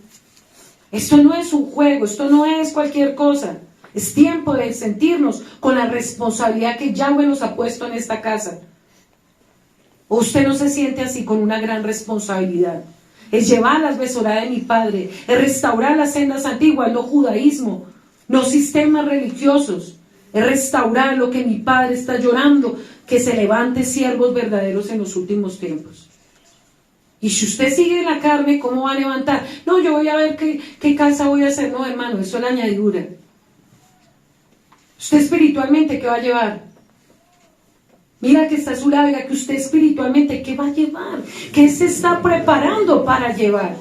Esto no es un juego, esto no es cualquier cosa. Es tiempo de sentirnos con la responsabilidad que Yahweh nos ha puesto en esta casa. ¿O usted no se siente así con una gran responsabilidad? Es llevar las besoradas de mi Padre, es restaurar las sendas antiguas, no judaísmo, no sistemas religiosos, es restaurar lo que mi Padre está llorando, que se levante siervos verdaderos en los últimos tiempos. Y si usted sigue en la carne, ¿cómo va a levantar? No, yo voy a ver qué casa voy a hacer. No, hermano, eso es la añadidura. Usted espiritualmente, ¿qué va a llevar? Mira que está a su lado, mira que usted espiritualmente, ¿qué va a llevar? ¿Qué se está preparando para llevar?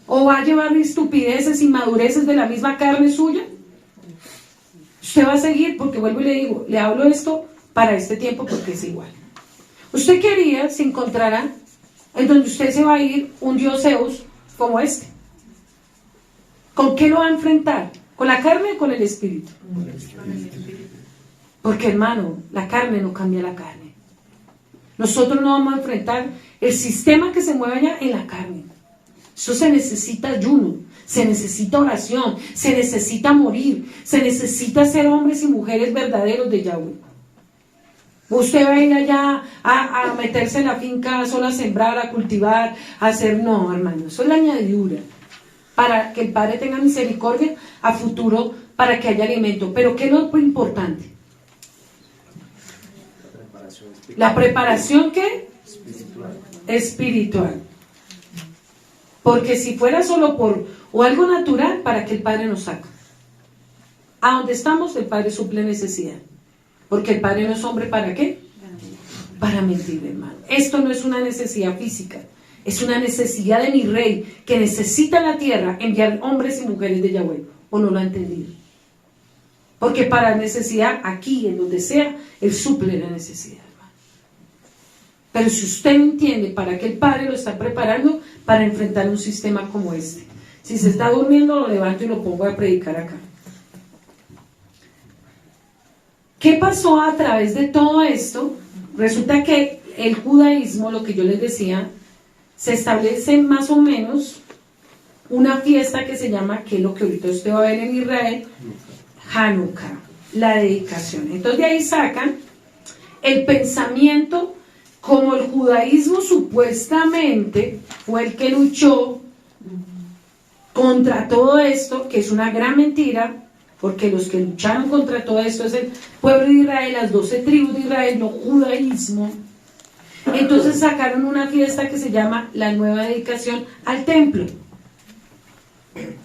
¿O va a llevar estupideces y madureces de la misma carne suya? Usted va a seguir, porque vuelvo y le digo, le hablo esto para este tiempo porque es igual. ¿Usted qué haría si encontrara en donde usted se va a ir un dios Zeus como este? ¿Con qué lo va a enfrentar? ¿Con la carne o con el espíritu? Porque, hermano, la carne no cambia la carne. Nosotros no vamos a enfrentar el sistema que se mueve allá en la carne. Eso se necesita ayuno, se necesita oración, se necesita morir, se necesita ser hombres y mujeres verdaderos de Yahweh. Usted va a ir allá a meterse en la finca solo a sembrar, a cultivar, a hacer... No, hermano, eso es la añadidura. Para que el Padre tenga misericordia a futuro, para que haya alimento. Pero ¿qué es lo importante? La preparación, ¿qué? Espiritual. Porque si fuera solo por o algo natural, ¿para qué el Padre nos saca? A donde estamos, el Padre suple necesidad. Porque el Padre no es hombre, ¿para qué? Para mentir, hermano. Esto no es una necesidad física, es una necesidad de mi Rey, que necesita la tierra enviar hombres y mujeres de Yahweh. ¿O no lo ha entendido? Porque para necesidad, aquí, en donde sea, Él suple la necesidad, hermano. Pero si usted no entiende para qué el Padre lo está preparando para enfrentar un sistema como este. Si se está durmiendo, lo levanto y lo pongo a predicar acá. ¿Qué pasó a través de todo esto? Resulta que el judaísmo, lo que yo les decía, se establece más o menos una fiesta que se llama, que es lo que ahorita usted va a ver en Israel, Hanukkah, la dedicación. Entonces de ahí sacan el pensamiento, como el judaísmo supuestamente fue el que luchó contra todo esto, que es una gran mentira, porque los que lucharon contra todo esto es el pueblo de Israel, las 12 tribus de Israel, no judaísmo. Entonces sacaron una fiesta que se llama la nueva dedicación al templo.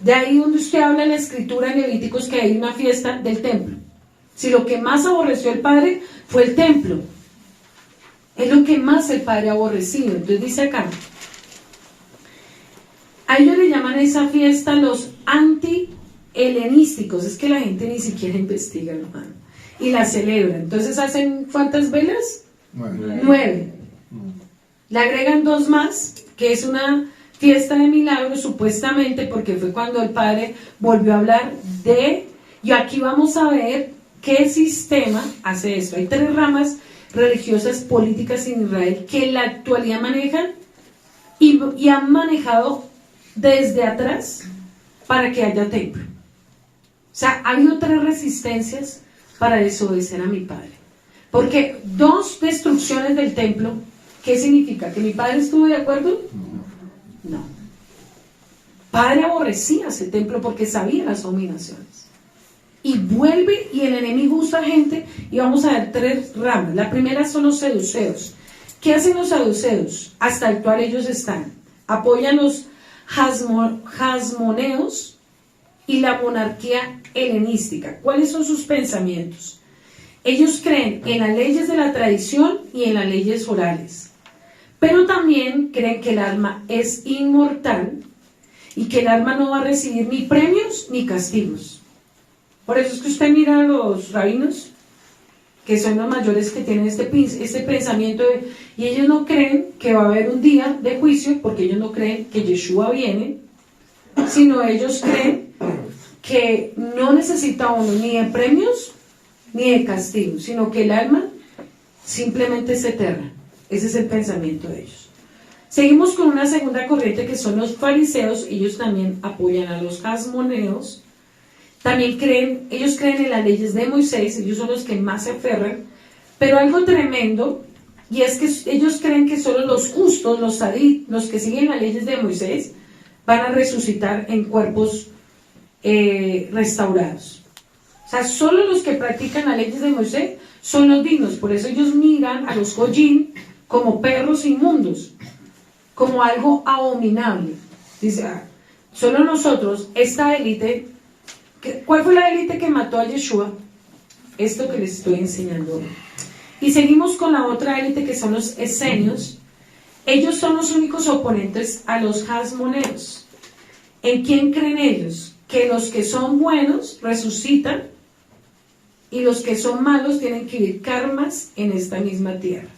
De ahí donde usted habla en la escritura en Levíticos que hay una fiesta del templo. Si lo que más aborreció el Padre fue el templo, es lo que más el Padre ha aborrecido. Entonces dice acá, a ellos le llaman a esa fiesta los helenísticos, es que la gente ni siquiera investiga, hermano, y la celebra. Entonces hacen, ¿cuántas velas? 9. Le agregan 2 más, que es una fiesta de milagros, supuestamente, porque fue cuando el Padre volvió a hablar de, y aquí vamos a ver qué sistema hace esto. Hay 3 ramas religiosas políticas en Israel que en la actualidad manejan y han manejado desde atrás para que haya templo. O sea, ha habido 3 resistencias para desobedecer a mi Padre. Porque 2 destrucciones del templo, ¿qué significa? ¿Que mi Padre estuvo de acuerdo? No. Padre aborrecía ese templo porque sabía las abominaciones. Y vuelve y el enemigo usa gente, y vamos a ver 3 ramas. La primera son los saduceos. ¿Qué hacen los saduceos? Hasta el cual ellos están. Apoyan los hasmoneos y la monarquía helenística. ¿Cuáles son sus pensamientos? Ellos creen en las leyes de la tradición y en las leyes orales, pero también creen que el alma es inmortal y que el alma no va a recibir ni premios ni castigos. Por eso es que usted mira a los rabinos, que son los mayores que tienen este pensamiento, y ellos no creen que va a haber un día de juicio, porque ellos no creen que Yeshua viene, sino ellos creen que no necesita uno ni de premios ni de castigos, sino que el alma simplemente es eterna. Ese es el pensamiento de ellos. Seguimos con una segunda corriente, que son los fariseos. Ellos también apoyan a los hasmoneos. También ellos creen en las leyes de Moisés, ellos son los que más se aferran, pero algo tremendo, y es que ellos creen que solo los justos, los sadit, los que siguen las leyes de Moisés, van a resucitar en cuerpos restaurados. O sea, solo los que practican las leyes de Moisés son los dignos. Por eso ellos miran a los Goyim como perros inmundos, como algo abominable. Dice, solo nosotros, esta élite. ¿Cuál fue la élite que mató a Yeshua? Esto que les estoy enseñando hoy. Y seguimos con la otra élite, que son los esenios. Ellos son los únicos oponentes a los hasmoneos. ¿En quién creen ellos? Que los que son buenos resucitan y los que son malos tienen que vivir karmas en esta misma tierra.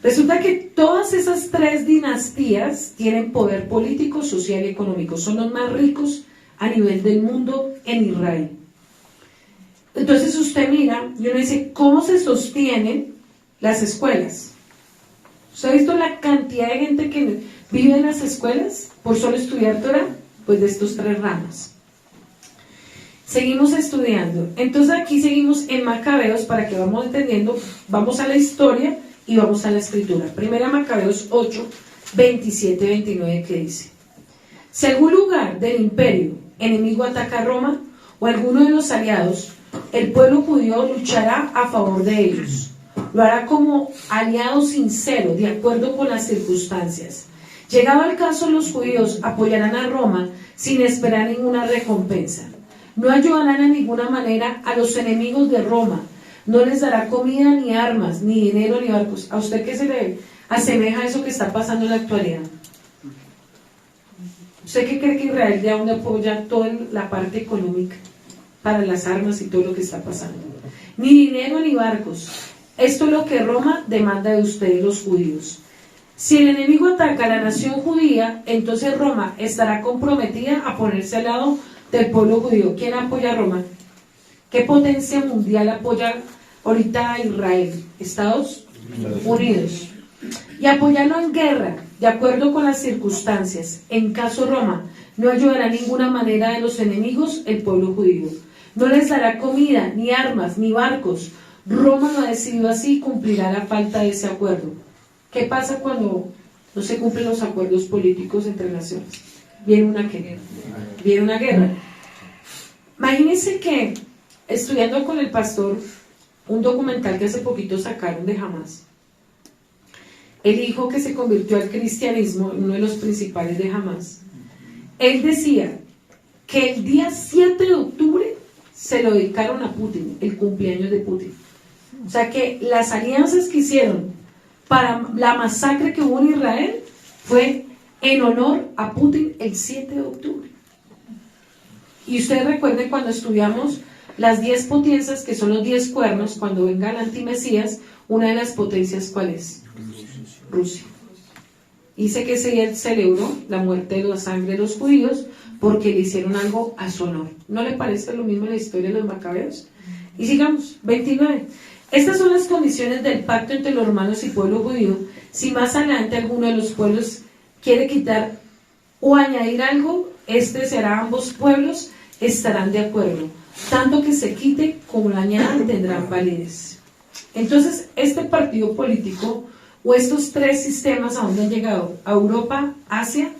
Resulta que todas esas 3 dinastías tienen poder político, social y económico. Son los más ricos a nivel del mundo en Israel. Entonces usted mira y uno dice, ¿cómo se sostienen las escuelas? ¿Usted ha visto la cantidad de gente que vive en las escuelas por solo estudiar Torah? Pues de estos 3 ramas. Seguimos estudiando. Entonces aquí seguimos en Macabeos, para que vamos entendiendo. Vamos a la historia y vamos a la escritura. Primera Macabeos 8, 27, 29, que dice: si algún lugar del imperio enemigo ataca a Roma o alguno de los aliados, el pueblo judío luchará a favor de ellos. Lo hará como aliado sincero, de acuerdo con las circunstancias. Llegado el caso, los judíos apoyarán a Roma sin esperar ninguna recompensa. No ayudarán en ninguna manera a los enemigos de Roma. No les dará comida, ni armas, ni dinero, ni barcos. ¿A usted qué se le asemeja a eso que está pasando en la actualidad? ¿Usted qué cree que Israel de dónde apoya toda la parte económica para las armas y todo lo que está pasando? Ni dinero ni barcos. Esto es lo que Roma demanda de ustedes, los judíos. Si el enemigo ataca a la nación judía, entonces Roma estará comprometida a ponerse al lado del pueblo judío. ¿Quién apoya a Roma? ¿Qué potencia mundial apoya ahorita a Israel? Estados Unidos. Y apoyarlo en guerra, de acuerdo con las circunstancias. En caso Roma no ayudará en ninguna manera de los enemigos el pueblo judío. No les dará comida, ni armas, ni barcos. Roma lo ha decidido así y cumplirá la falta de ese acuerdo. ¿Qué pasa cuando no se cumplen los acuerdos políticos entre naciones? Viene una guerra. Imagínense que, estudiando con el pastor un documental que hace poquito sacaron de Hamas, el hijo que se convirtió al cristianismo, uno de los principales de Hamas, él decía que el día 7 de octubre se lo dedicaron a Putin, el cumpleaños de Putin. O sea que las alianzas que hicieron para la masacre que hubo en Israel fue en honor a Putin el 7 de octubre. Y ustedes recuerden cuando estudiamos las 10 potencias, que son los 10 cuernos, cuando venga el antimesías, una de las potencias, ¿cuál es? Rusia. Dice que se celebró la muerte de la sangre de los judíos porque le hicieron algo a su honor. ¿No le parece lo mismo en la historia de los macabeos? Y sigamos, 29. Estas son las condiciones del pacto entre los romanos y pueblo judío. Si más adelante alguno de los pueblos quiere quitar o añadir algo, este será, ambos pueblos estarán de acuerdo. Tanto que se quite como la añadan tendrán validez. Entonces, este partido político o estos tres sistemas a donde han llegado: a Europa, Asia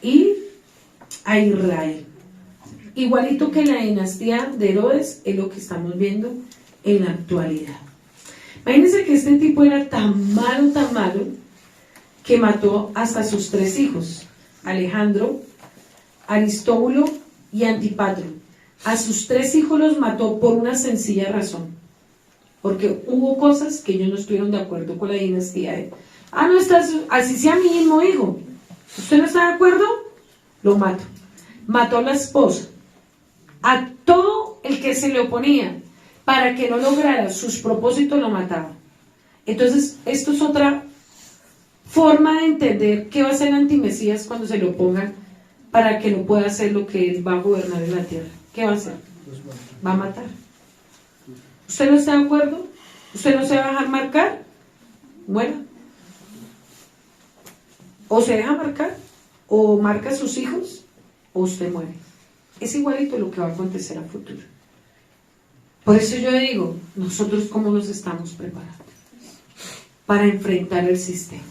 y a Israel. Igualito que la dinastía de Herodes, es lo que estamos viendo en la actualidad. Imagínense que este tipo era tan malo, que mató hasta sus 3 hijos: Alejandro, Aristóbulo y Antipatro. A sus 3 hijos los mató por una sencilla razón: porque hubo cosas que ellos no estuvieron de acuerdo con la dinastía. No estás, así sea mi mismo hijo, ¿usted no está de acuerdo? Lo mato. Mató a la esposa, a todo el que se le oponía, para que no lograra sus propósitos lo mataba. Entonces, esto es otra forma de entender qué va a hacer el antimesías cuando se lo opongan, para que no pueda hacer lo que él va a gobernar en la tierra. ¿Qué va a hacer? Va a matar. ¿Usted no está de acuerdo? ¿Usted no se va a dejar marcar? Muera. O se deja marcar, o marca a sus hijos, o usted muere. Es igualito lo que va a acontecer a futuro. Por eso yo digo, nosotros cómo nos estamos preparando para enfrentar el sistema.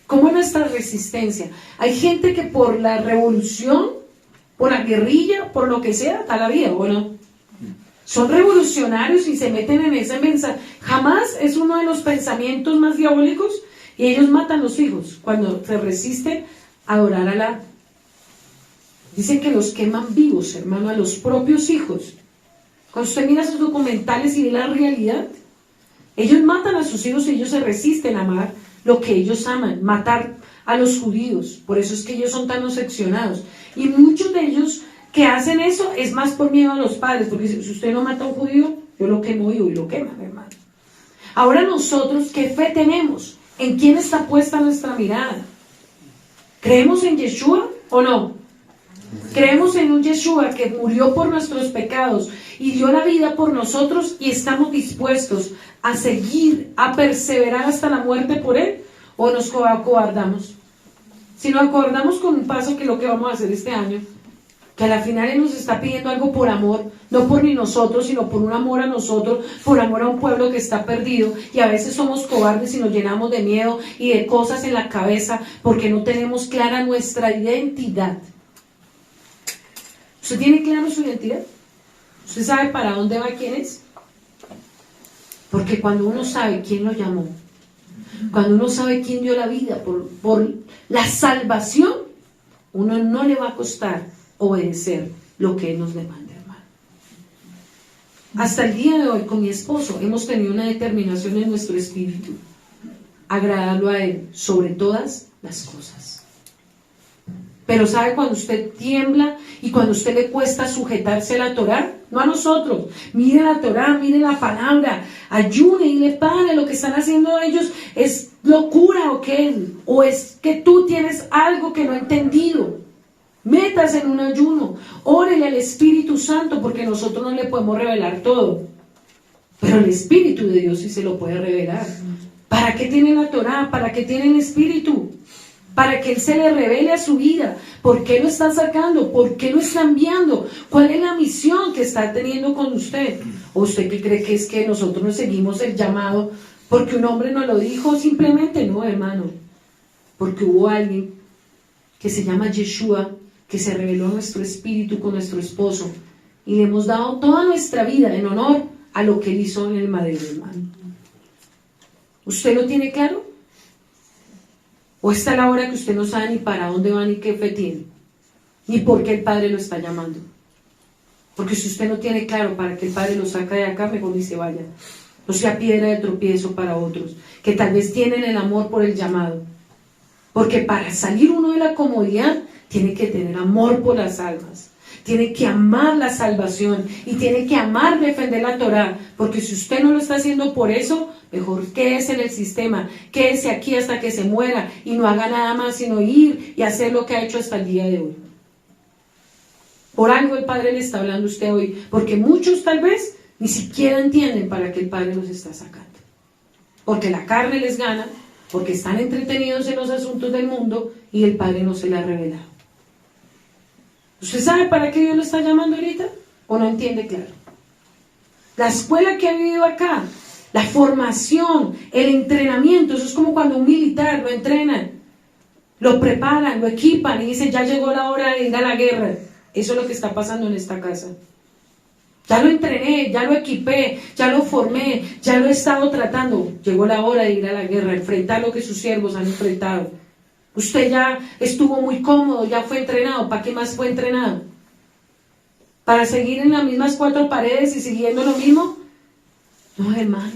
¿Cómo es nuestra resistencia? Hay gente que por la revolución, por la guerrilla, por lo que sea, da la vida, ¿o no? Son revolucionarios y se meten en ese mensaje. Jamás es uno de los pensamientos más diabólicos, y ellos matan a los hijos cuando se resisten a adorar a la... Dicen que los queman vivos, hermano, a los propios hijos. Cuando usted mira sus documentales y ve la realidad, ellos matan a sus hijos y ellos se resisten a amar lo que ellos aman, matar a los judíos. Por eso es que ellos son tan obsesionados. Y muchos de ellos que hacen eso es más por miedo a los padres, porque si usted no mata a un judío, yo lo quemo vivo y lo queman, hermano. Ahora nosotros, ¿qué fe tenemos? ¿En quién está puesta nuestra mirada? ¿Creemos en Yeshua o no? Creemos en un Yeshua que murió por nuestros pecados y dio la vida por nosotros, y estamos dispuestos a seguir, a perseverar hasta la muerte por Él, o nos acobardamos. Si nos acobardamos con un paso, que es lo que vamos a hacer este año, que a la final Él nos está pidiendo algo por amor, no por ni nosotros, sino por un amor a nosotros, por amor a un pueblo que está perdido, y a veces somos cobardes y nos llenamos de miedo y de cosas en la cabeza porque no tenemos clara nuestra identidad. ¿Usted tiene claro su identidad? ¿Usted sabe para dónde va, quién es? Porque cuando uno sabe quién lo llamó, cuando uno sabe quién dio la vida por la salvación, uno no le va a costar obedecer lo que Él nos demanda, hermano. Hasta el día de hoy, con mi esposo, hemos tenido una determinación en nuestro espíritu: agradarlo a Él sobre todas las cosas. Pero ¿sabe cuando usted tiembla y cuando a usted le cuesta sujetarse a la Torá? No a nosotros. Mire la Torá, mire la palabra, ayune y le Padre, lo que están haciendo ellos es locura, ¿o qué? O es que tú tienes algo que no he entendido. Métase en un ayuno, órele al Espíritu Santo, porque nosotros no le podemos revelar todo, pero el Espíritu de Dios sí se lo puede revelar. ¿Para qué tiene la Torá? ¿Para qué tiene el Espíritu? Para que Él se le revele a su vida. ¿Por qué lo está sacando? ¿Por qué lo está enviando? ¿Cuál es la misión que está teniendo con usted? ¿O usted qué cree que es que nosotros nos seguimos el llamado porque un hombre nos lo dijo? Simplemente no, hermano. Porque hubo alguien que se llama Yeshua, que se reveló a nuestro espíritu con nuestro esposo, y le hemos dado toda nuestra vida en honor a lo que Él hizo en el madero, hermano. ¿Usted lo tiene claro? ¿O está la hora que usted no sabe ni para dónde va, ni qué fe tiene, ni por qué el Padre lo está llamando? Porque si usted no tiene claro para qué el Padre lo saca de acá, mejor ni se vaya. No sea piedra de tropiezo para otros, que tal vez tienen el amor por el llamado. Porque para salir uno de la comodidad, tiene que tener amor por las almas. Tiene que amar la salvación y tiene que amar defender la Torá, porque si usted no lo está haciendo por eso, mejor quédese en el sistema, quédese aquí hasta que se muera y no haga nada más sino ir y hacer lo que ha hecho hasta el día de hoy. Por algo el Padre le está hablando a usted hoy, porque muchos tal vez ni siquiera entienden para qué el Padre los está sacando. Porque la carne les gana, porque están entretenidos en los asuntos del mundo y el Padre no se le ha revelado. ¿Usted sabe para qué Dios lo está llamando ahorita? ¿O no entiende claro? La escuela que ha vivido acá, la formación, el entrenamiento, eso es como cuando un militar lo entrenan, lo preparan, lo equipan y dicen, ya llegó la hora de ir a la guerra. Eso es lo que está pasando en esta casa. Ya lo entrené, ya lo equipé, ya lo formé, ya lo he estado tratando. Llegó la hora de ir a la guerra, enfrentar lo que sus siervos han enfrentado. Usted ya estuvo muy cómodo, ya fue entrenado. ¿Para qué más fue entrenado? ¿Para seguir en las mismas cuatro paredes y siguiendo lo mismo? No, hermano.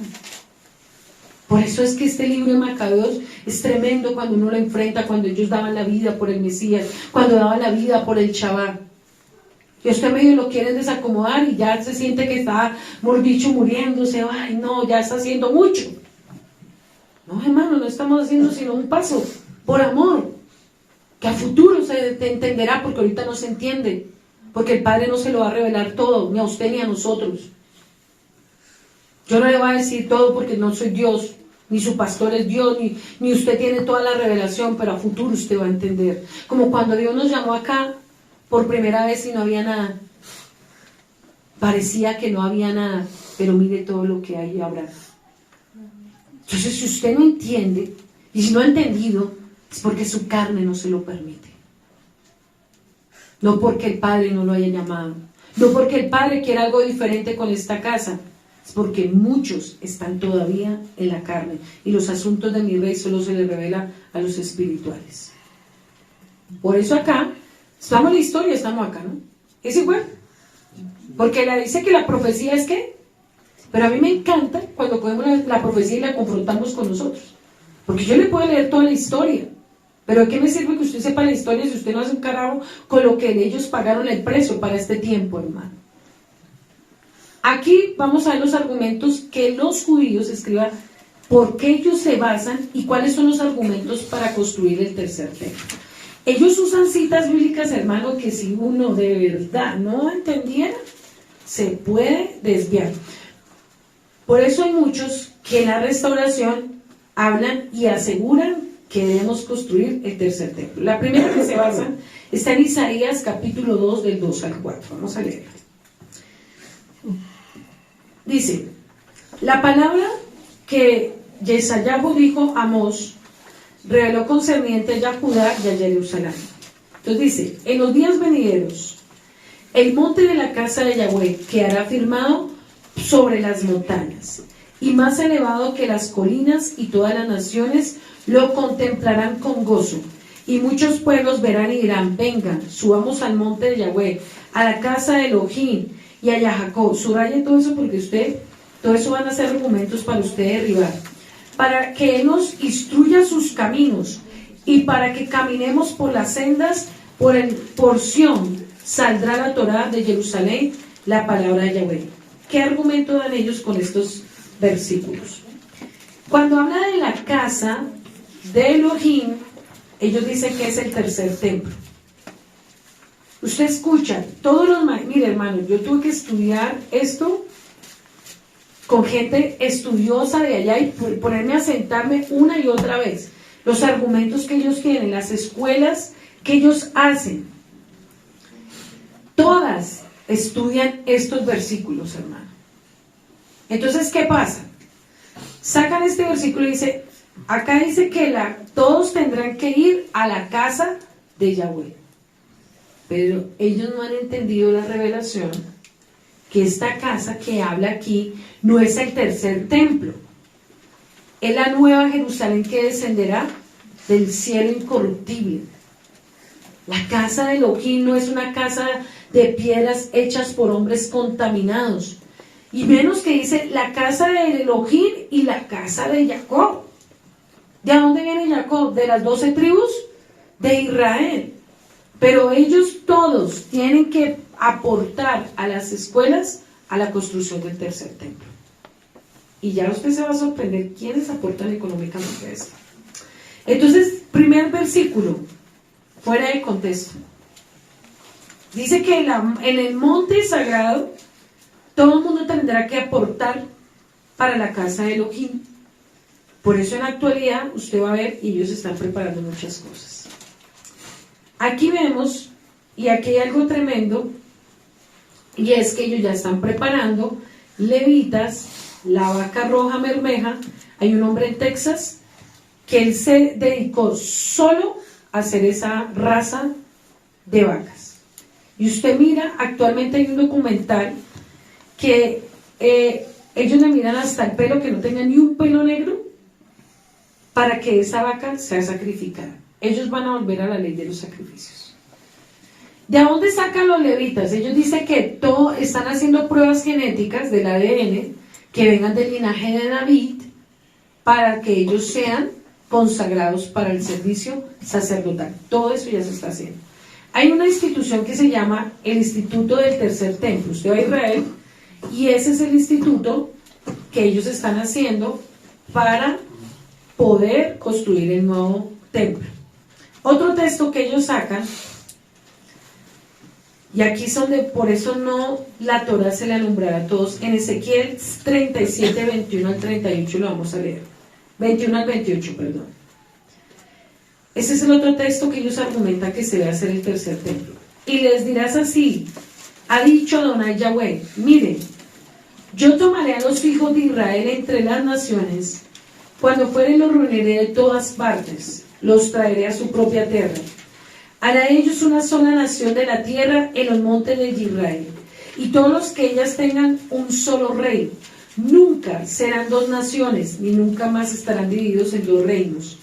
Por eso es que este libro de Macabeos es tremendo cuando uno lo enfrenta, cuando ellos daban la vida por el Mesías, cuando daban la vida por el Shabbat. Y usted medio lo quieren desacomodar y ya se siente que está, por dicho, muriéndose. Ay, no, ya está haciendo mucho. No, hermano, no estamos haciendo sino un paso por amor, que a futuro se entenderá, porque ahorita no se entiende, porque el Padre no se lo va a revelar todo, ni a usted ni a nosotros. Yo no le voy a decir todo porque no soy Dios, ni su pastor es Dios, ni usted tiene toda la revelación, pero a futuro usted va a entender. Como cuando Dios nos llamó acá por primera vez y no había nada. Parecía que no había nada, pero mire todo lo que hay y habrá. Entonces, si usted no entiende, y si no ha entendido, es porque su carne no se lo permite. No porque el Padre no lo haya llamado, no porque el Padre quiera algo diferente con esta casa, es porque muchos están todavía en la carne y los asuntos de mi rey solo se les revela a los espirituales. Por eso acá, estamos en la historia, estamos acá, ¿no? Es igual, porque la dice que la profecía es ¿qué? Pero a mí me encanta cuando cogemos la profecía y la confrontamos con nosotros, porque yo le puedo leer toda la historia, pero ¿de qué me sirve que usted sepa la historia si usted no hace un carajo con lo que ellos pagaron el precio para este tiempo, hermano? Aquí vamos a ver los argumentos que los judíos escriban, por qué ellos se basan y cuáles son los argumentos para construir el tercer templo. Ellos usan citas bíblicas, hermano, que si uno de verdad no entendiera, se puede desviar. Por eso hay muchos que en la restauración hablan y aseguran que debemos construir el tercer templo. La primera que se basa está en Isaías capítulo 2 del 2 al 4. Vamos a leerla. Dice, la palabra que Yesayahu dijo a Amós, reveló concerniente a Judá y a Jerusalén. Entonces dice, en los días venideros, el monte de la casa de Yahweh quedará firmado sobre las montañas, y más elevado que las colinas, y todas las naciones lo contemplarán con gozo, y muchos pueblos verán y dirán, vengan, subamos al monte de Yahweh, a la casa de Elohim, y allá Jacob. Subraye todo eso porque todo eso van a ser argumentos para usted derribar, para que Él nos instruya sus caminos y para que caminemos por las sendas, por Sión saldrá la Torá de Jerusalén, la palabra de Yahweh. ¿Qué argumento dan ellos con estos versículos? Cuando habla de la casa de Elohim, ellos dicen que es el tercer templo. Usted escucha, mire hermano, yo tuve que estudiar esto con gente estudiosa de allá y ponerme a sentarme una y otra vez. Los argumentos que ellos tienen, las escuelas que ellos hacen, todas estudian estos versículos, hermano. Entonces, ¿qué pasa? Sacan este versículo y dice, acá dice que todos tendrán que ir a la casa de Yahweh. Pero ellos no han entendido la revelación, que esta casa que habla aquí no es el tercer templo, es la nueva Jerusalén que descenderá del cielo incorruptible. La casa de Elohim no es una casa de piedras hechas por hombres contaminados, y menos que dice la casa de Elohim y la casa de Jacob. ¿De dónde viene Jacob? De las 12 tribus de Israel. pero ellos todos tienen que aportar a las escuelas a la construcción del tercer templo. Y ya usted se va a sorprender quiénes aportan económicamente a esto. Entonces, primer versículo, fuera de contexto. Dice que en el monte sagrado todo el mundo tendrá que aportar para la casa de Elohim. Por eso en la actualidad usted va a ver y ellos están preparando muchas cosas. Aquí vemos, y aquí hay algo tremendo, y es que ellos ya están preparando levitas, la vaca roja mermeja. Hay un hombre en Texas que él se dedicó solo a hacer esa raza de vacas. Y usted mira, actualmente hay un documental que ellos le miran hasta el pelo, que no tenga ni un pelo negro, para que esa vaca sea sacrificada. Ellos van a volver a la ley de los sacrificios. ¿De dónde sacan los levitas? Ellos dicen que están haciendo pruebas genéticas del ADN que vengan del linaje de David para que ellos sean consagrados para el servicio sacerdotal. Todo eso ya se está haciendo. Hay una institución que se llama el Instituto del Tercer Templo. Usted va a Israel y ese es el instituto que ellos están haciendo para poder construir el nuevo templo. Otro texto que ellos sacan, y aquí son por eso no la Torah se le alumbrará a todos, en Ezequiel 37, 21 al 38 lo vamos a leer, 21 al 28, perdón. Ese es el otro texto que ellos argumentan que se debe hacer el tercer templo. Y les dirás así, ha dicho Adonai Yahweh, miren, yo tomaré a los hijos de Israel entre las naciones, cuando fueren los reuniré de todas partes, los traeré a su propia tierra. Hará ellos una sola nación de la tierra en los montes de Israel, y todos los que ellas tengan un solo rey. Nunca serán dos naciones, ni nunca más estarán divididos en dos reinos.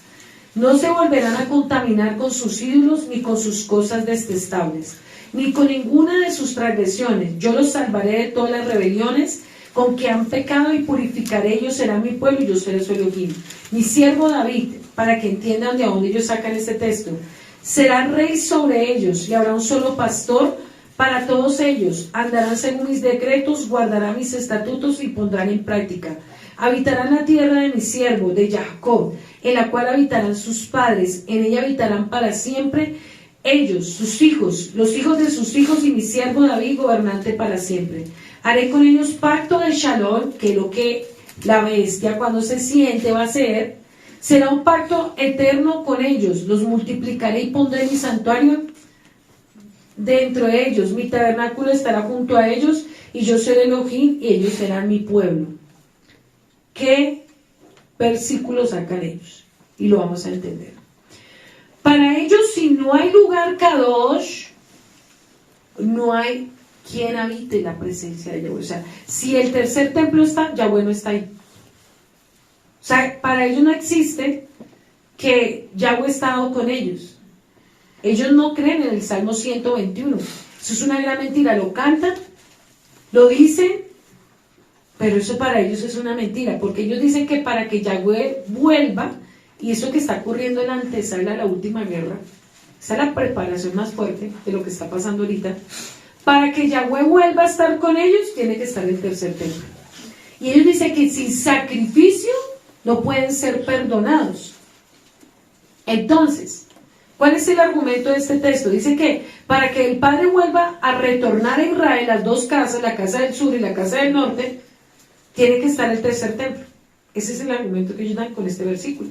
No se volverán a contaminar con sus ídolos, ni con sus cosas detestables, ni con ninguna de sus transgresiones. Yo los salvaré de todas las rebeliones con que han pecado, y purificaré, ellos serán mi pueblo, y yo seré su Elohim. Mi siervo David, para que entiendan de dónde ellos sacan este texto, será rey sobre ellos, y habrá un solo pastor para todos ellos. Andarán según mis decretos, guardarán mis estatutos y pondrán en práctica. Habitarán la tierra de mi siervo, de Jacob, en la cual habitarán sus padres, en ella habitarán para siempre ellos, sus hijos, los hijos de sus hijos, y mi siervo David, gobernante para siempre. Haré con ellos pacto de Shalom, que lo que la bestia cuando se siente va a hacer, será un pacto eterno con ellos. Los multiplicaré y pondré mi santuario dentro de ellos. Mi tabernáculo estará junto a ellos, y yo seré Elohim, y ellos serán mi pueblo. ¿Qué versículos sacan ellos? Y lo vamos a entender. Para ellos, si no hay lugar Kadosh, no hay quien habite la presencia de Yahweh. O sea, si el tercer templo está, Yahweh no está ahí. O sea, para ellos no existe que Yahweh ha estado con ellos. Ellos no creen en el Salmo 121. Eso es una gran mentira. Lo cantan, lo dicen, pero eso para ellos es una mentira, porque ellos dicen que para que Yahweh vuelva, y eso que está ocurriendo en la antesala de la última guerra, esa es la preparación más fuerte de lo que está pasando ahorita, para que Yahweh vuelva a estar con ellos, tiene que estar el tercer templo. Y ellos dicen que sin sacrificio no pueden ser perdonados. Entonces, ¿cuál es el argumento de este texto? Dice que para que el Padre vuelva a retornar a Israel, las dos casas, la casa del sur y la casa del norte, tiene que estar el tercer templo. Ese es el argumento que ellos dan con este versículo.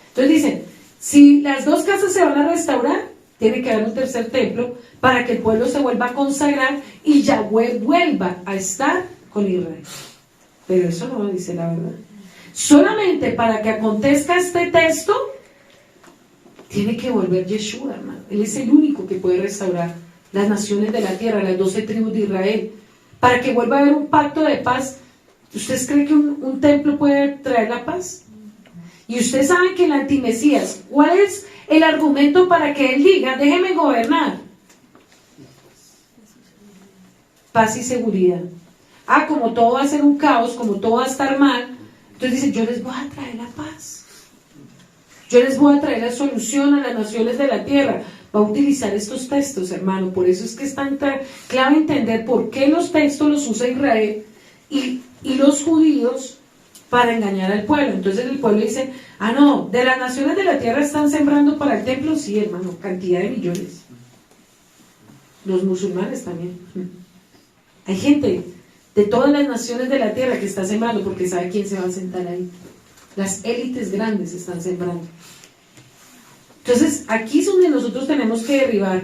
Entonces dicen, si las dos casas se van a restaurar, tiene que haber un tercer templo para que el pueblo se vuelva a consagrar y Yahweh vuelva a estar con Israel. Pero eso no lo dice la verdad. Solamente para que acontezca este texto, tiene que volver Yeshua, hermano. Él es el único que puede restaurar las naciones de la tierra, las 12 tribus de Israel, para que vuelva a haber un pacto de paz. ¿Ustedes creen que un templo puede traer la paz? Y ustedes saben que el antimesías, ¿cuál es el argumento para que él diga, déjeme gobernar? Paz y seguridad. Como todo va a ser un caos, como todo va a estar mal, entonces dice, yo les voy a traer la paz. Yo les voy a traer la solución a las naciones de la tierra. Va a utilizar estos textos, hermano. Por eso es que es tan clave entender por qué los textos los usa Israel y los judíos para engañar al pueblo. Entonces el pueblo dice, ah no, de las naciones de la tierra están sembrando para el templo. Sí, hermano, cantidad de millones. Los musulmanes también. Hay gente de todas las naciones de la tierra que está sembrando porque sabe quién se va a sentar ahí. Las élites grandes están sembrando. Entonces aquí es donde nosotros tenemos que derribar.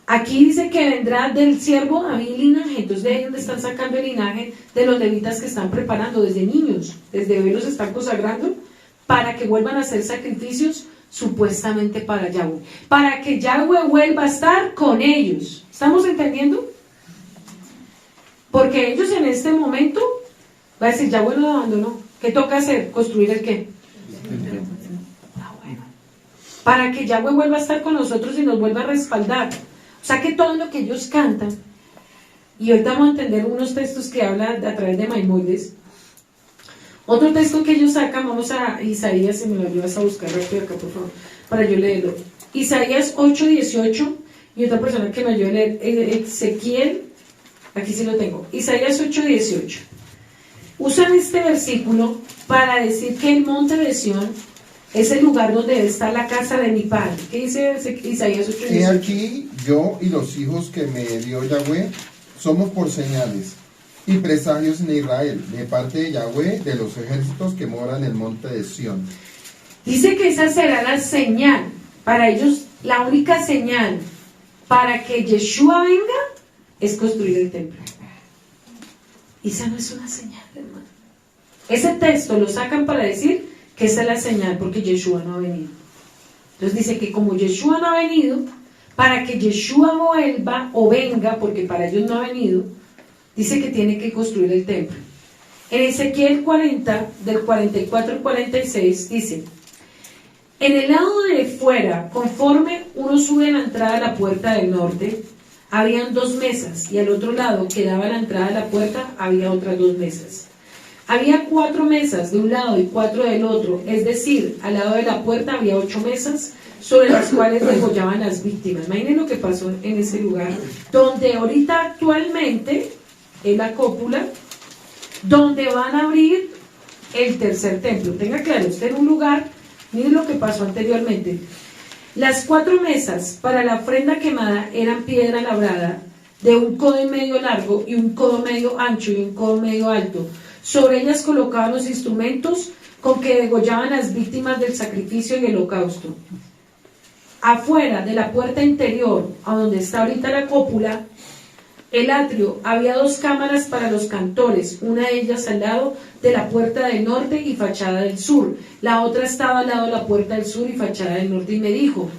Aquí dice que vendrá del siervo David linaje. Entonces de ahí donde están sacando el linaje de los levitas que están preparando desde niños, desde hoy los están consagrando para que vuelvan a hacer sacrificios supuestamente para Yahweh, para que Yahweh vuelva a estar con ellos. ¿Estamos entendiendo? Porque ellos en este momento va a decir, Yahweh lo abandonó. ¿Qué toca hacer? ¿Construir el qué? Bueno. Para que Yahweh vuelva a estar con nosotros y nos vuelva a respaldar. O sea que todo lo que ellos cantan, y ahorita vamos a entender unos textos que hablan a través de Maimónides. Otro texto que ellos sacan, vamos a Isaías, si me lo ayudas a buscar rápido acá, por favor, para yo leerlo. Isaías 8:18, y otra persona que me ayude a leer, Ezequiel, aquí sí lo tengo, Isaías 8:18. Usan este versículo para decir que el monte de Sión es el lugar donde debe estar la casa de mi padre. ¿Qué dice Isaías 8:18? He aquí, yo y los hijos que me dio Yahweh somos por señales y presagios en Israel, de parte de Yahweh, de los ejércitos que moran en el monte de Sión. Dice que esa será la señal, para ellos la única señal para que Yeshua venga es construir el templo. Y esa no es una señal, hermano. Ese texto lo sacan para decir que esa es la señal porque Yeshua no ha venido. Entonces dice que como Yeshua no ha venido, para que Yeshua vuelva o venga, porque para ellos no ha venido, dice que tiene que construir el templo. En Ezequiel 40, del 44 al 46, dice, en el lado de fuera, conforme uno sube a la entrada de la puerta del norte, habían 2 mesas, y al otro lado, que daba a la entrada de la puerta, había otras 2 mesas. Había 4 mesas de un lado y 4 del otro, es decir, al lado de la puerta había 8 mesas, sobre las cuales degollaban las víctimas. Imaginen lo que pasó en ese lugar, donde ahorita actualmente es la cópula, donde van a abrir el tercer templo. Tenga claro, usted en un lugar, miren lo que pasó anteriormente. Las 4 mesas para la ofrenda quemada eran piedra labrada, de 1 codo y medio largo y 1 codo medio ancho y 1 codo medio alto. Sobre ellas colocaban los instrumentos con que degollaban las víctimas del sacrificio y el holocausto. Afuera de la puerta interior, a donde está ahorita la cópula, el atrio, había 2 cámaras para los cantores, una de ellas al lado de la puerta del norte y fachada del sur, la otra estaba al lado de la puerta del sur y fachada del norte, y me dijo,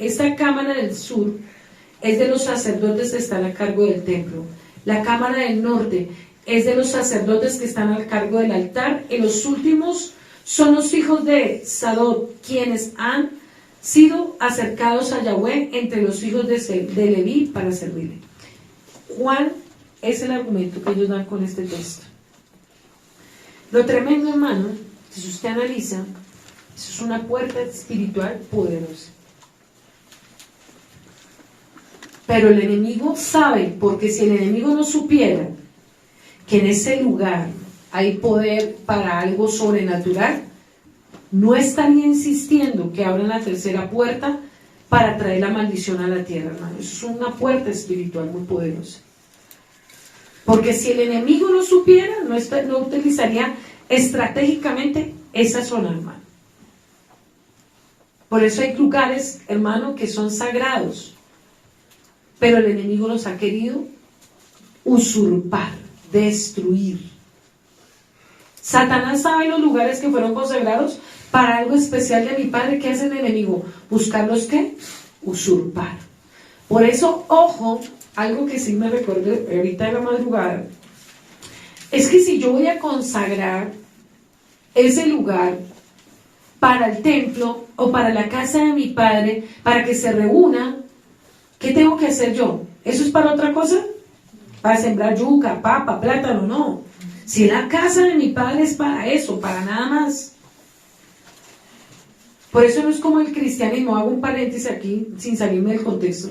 esta cámara del sur es de los sacerdotes que están a cargo del templo, la cámara del norte es de los sacerdotes que están a cargo del altar, y los últimos son los hijos de Sadok, quienes han sido acercados a Yahweh entre los hijos de Leví para servirle. ¿Cuál es el argumento que ellos dan con este texto? Lo tremendo, hermano, si usted analiza, eso es una puerta espiritual poderosa. Pero el enemigo sabe, porque si el enemigo no supiera que en ese lugar hay poder para algo sobrenatural, no estaría insistiendo que abran la tercera puerta para traer la maldición a la tierra, hermano. Eso es una puerta espiritual muy poderosa. Porque si el enemigo no supiera, no utilizaría estratégicamente esa zona, hermano. Por eso hay lugares, hermano, que son sagrados, pero el enemigo los ha querido usurpar, destruir. Satanás sabe los lugares que fueron consagrados para algo especial de mi Padre. ¿Qué hace el enemigo? Buscarlos, ¿qué? Usurpar. Por eso, ojo, algo que sí me recordé ahorita de la madrugada, es que si yo voy a consagrar ese lugar para el templo o para la casa de mi Padre, para que se reúna, ¿qué tengo que hacer yo? ¿Eso es para otra cosa? ¿Para sembrar yuca, papa, plátano? No. Si la casa de mi Padre es para eso, para nada más. Por eso no es como el cristianismo. Hago un paréntesis aquí, sin salirme del contexto.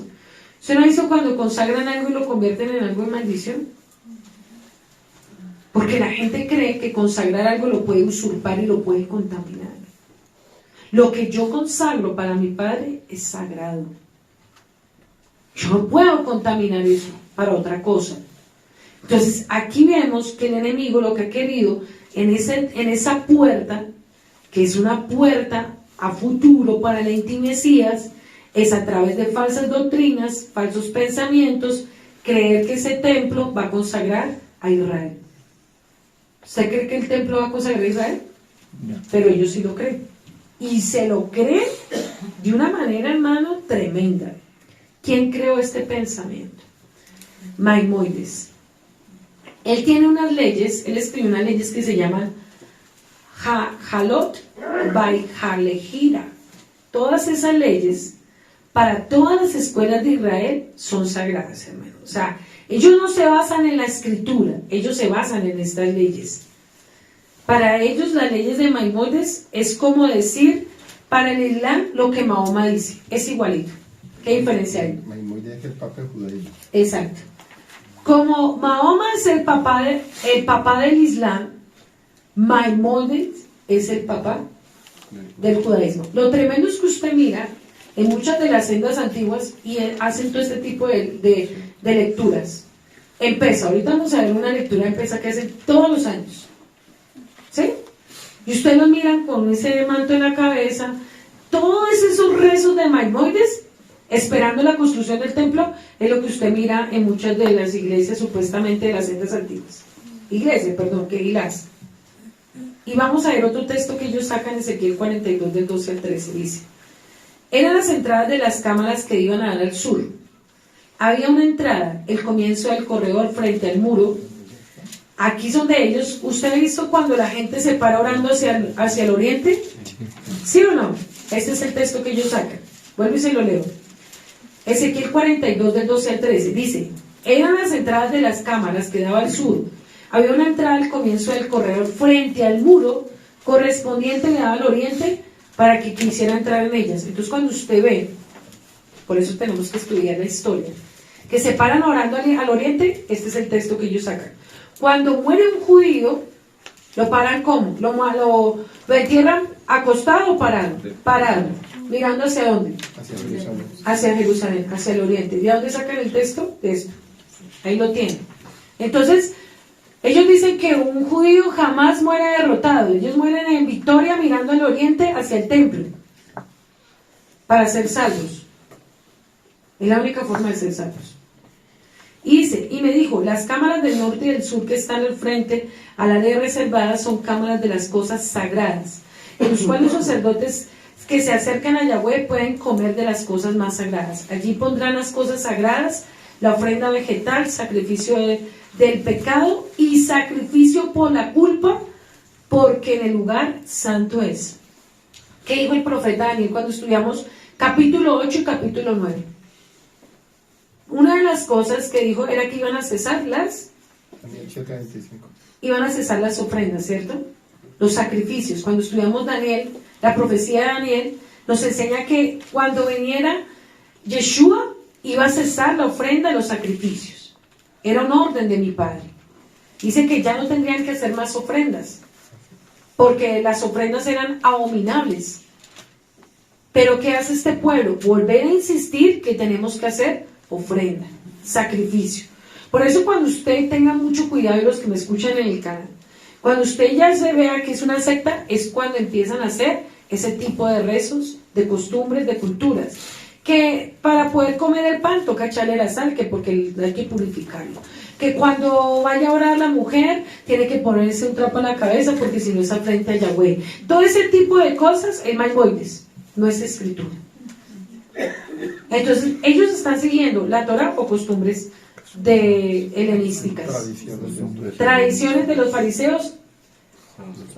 ¿Usted no hizo cuando consagran algo y lo convierten en algo de maldición? Porque la gente cree que consagrar algo lo puede usurpar y lo puede contaminar. Lo que yo consagro para mi Padre es sagrado. Yo no puedo contaminar eso para otra cosa. Entonces, aquí vemos que el enemigo lo que ha querido en esa puerta, que es una puerta a futuro para la intimesías, es a través de falsas doctrinas, falsos pensamientos, creer que ese templo va a consagrar a Israel. ¿Usted cree que el templo va a consagrar a Israel? No. Pero ellos sí lo creen. Y se lo creen de una manera, hermano, tremenda. ¿Quién creó este pensamiento? Maimónides. Él tiene unas leyes, él escribió unas leyes que se llaman Halot by Halejira. Todas esas leyes para todas las escuelas de Israel son sagradas, hermano. O sea, ellos no se basan en la escritura, ellos se basan en estas leyes. Para ellos las leyes de Maimónides es como decir para el Islam lo que Mahoma dice, es igualito. ¿Qué diferencia hay? Maimónides es el papa del judaísmo. Exacto. Como Mahoma es el papá del Islam, Maimónides es el papá del judaísmo. Lo tremendo es que usted mira en muchas de las sendas antiguas y hacen todo este tipo de lecturas. Empieza, ahorita vamos a ver una lectura de Pesa que hacen todos los años. ¿Sí? Y ustedes los miran con ese manto en la cabeza, todos esos rezos de Maimónides, esperando la construcción del templo, es lo que usted mira en muchas de las iglesias, supuestamente de las sendas antiguas. Que hilas. Y vamos a ver otro texto que ellos sacan en Ezequiel 42, del 12 al 13, dice: eran las entradas de las cámaras que iban a dar al sur. Había una entrada, el comienzo del corredor frente al muro. Aquí son de ellos. ¿Usted ha visto cuando la gente se para orando hacia el oriente? ¿Sí o no? Este es el texto que ellos sacan. Vuelvo y se lo leo. Ezequiel 42, del 12 al 13, dice: eran las entradas de las cámaras que daba al sur. Había una entrada al comienzo del corredor frente al muro correspondiente que daba al oriente para que quisiera entrar en ellas. Entonces, cuando usted ve, por eso tenemos que estudiar la historia, que se paran orando al oriente, este es el texto que ellos sacan. Cuando muere un judío, ¿lo paran cómo? ¿Lo entierran acostado o parado? Parado. ¿Mirando hacia dónde? Hacia Jerusalén. Hacia Jerusalén, hacia el oriente. ¿De dónde sacan el texto? De esto. Ahí lo tienen. Entonces, ellos dicen que un judío jamás muere derrotado. Ellos mueren en victoria mirando al oriente hacia el templo para ser salvos. Es la única forma de ser salvos. Y dice, y me dijo: las cámaras del norte y del sur que están al frente a la ley reservada son cámaras de las cosas sagradas, en los cuales los sacerdotes que se acercan a Yahweh pueden comer de las cosas más sagradas. Allí pondrán las cosas sagradas, la ofrenda vegetal, sacrificio del pecado y sacrificio por la culpa, porque en el lugar santo es. ¿Qué dijo el profeta Daniel cuando estudiamos capítulo 8 y capítulo 9? Una de las cosas que dijo era que iban a cesar las ofrendas, ¿cierto? Los sacrificios. Cuando estudiamos Daniel, la profecía de Daniel nos enseña que cuando viniera Yeshua iba a cesar la ofrenda y los sacrificios. Era un orden de mi Padre. Dice que ya no tendrían que hacer más ofrendas, porque las ofrendas eran abominables. Pero ¿qué hace este pueblo? Volver a insistir que tenemos que hacer ofrenda, sacrificio. Por eso, cuando usted tenga mucho cuidado, y los que me escuchan en el canal, cuando usted ya se vea que es una secta, es cuando empiezan a hacer ese tipo de rezos, de costumbres, de culturas, que para poder comer el pan toca echarle la sal, que porque hay que purificarlo, que cuando vaya a orar la mujer tiene que ponerse un trapo a la cabeza porque si no es frente a Yahweh. Todo ese tipo de cosas es Maimónides, no es escritura. Entonces ellos están siguiendo la Torah o costumbres helenísticas, tradiciones de los fariseos,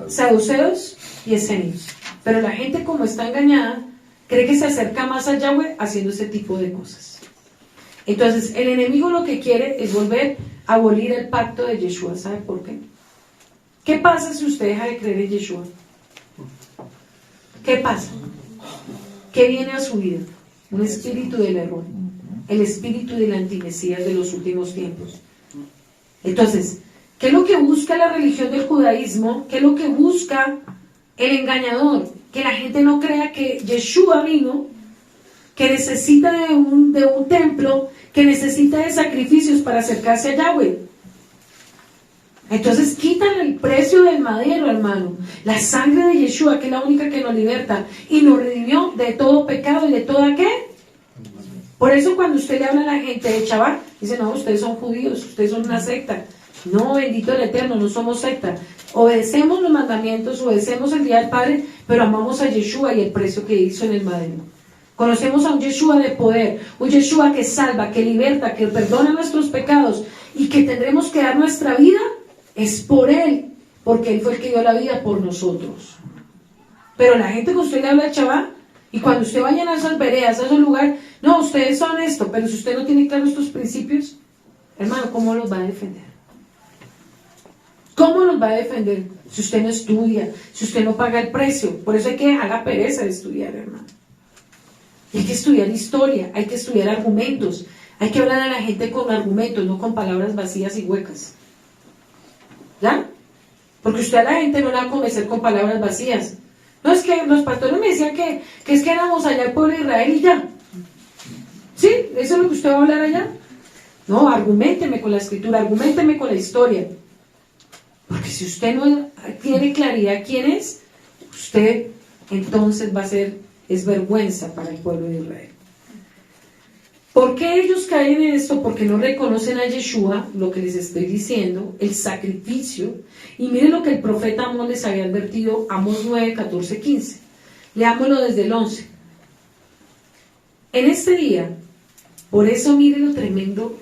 saduceos y esenios. Pero la gente, como está engañada, cree que se acerca más a Yahweh haciendo ese tipo de cosas. Entonces el enemigo lo que quiere es volver a abolir el pacto de Yeshua. ¿Sabe por qué? ¿Qué pasa si usted deja de creer en Yeshua? ¿Qué pasa? ¿qué viene a su vida? Un espíritu del error, el espíritu de la antimesías de los últimos tiempos. Entonces, ¿qué es lo que busca la religión del judaísmo? ¿Qué es lo que busca el engañador? Que la gente no crea que Yeshua vino, que necesita de un templo, que necesita de sacrificios para acercarse a Yahweh. Entonces quitan el precio del madero, hermano, la sangre de Yeshua, que es la única que nos liberta y nos redimió de todo pecado y de toda ¿qué? Por eso cuando usted le habla a la gente de Shabbat, dice, no, ustedes son judíos, ustedes son una secta. No, bendito el Eterno, no somos secta. Obedecemos los mandamientos, obedecemos el día del Padre, pero amamos a Yeshua y el precio que hizo en el madero. Conocemos a un Yeshua de poder, un Yeshua que salva, que liberta, que perdona nuestros pecados y que tendremos que dar nuestra vida, es por Él, porque Él fue el que dio la vida por nosotros. Pero la gente que usted le habla de Shabbat, y cuando usted vaya a esas veredas, a esos lugares, no, ustedes son esto, pero si usted no tiene claros estos principios, hermano, ¿cómo los va a defender? ¿Cómo los va a defender si usted no estudia, si usted no paga el precio? Por eso hay que dejar la pereza de estudiar, hermano. Y hay que estudiar historia, hay que estudiar argumentos, hay que hablar a la gente con argumentos, no con palabras vacías y huecas. ¿Ya? Porque usted a la gente no la va a convencer con palabras vacías. No, es que los pastores me decían que es que éramos allá el pueblo de Israel y ya. ¿Sí? ¿Eso es lo que usted va a hablar allá? No, arguménteme con la escritura, arguménteme con la historia. Porque si usted no tiene claridad quién es, usted entonces va a ser, es vergüenza para el pueblo de Israel. ¿Por qué ellos caen en esto? Porque no reconocen a Yeshua, lo que les estoy diciendo, el sacrificio. Y miren lo que el profeta Amós les había advertido, Amós 9, 14, 15. Leámoslo desde el 11. En este día, por eso miren lo tremendo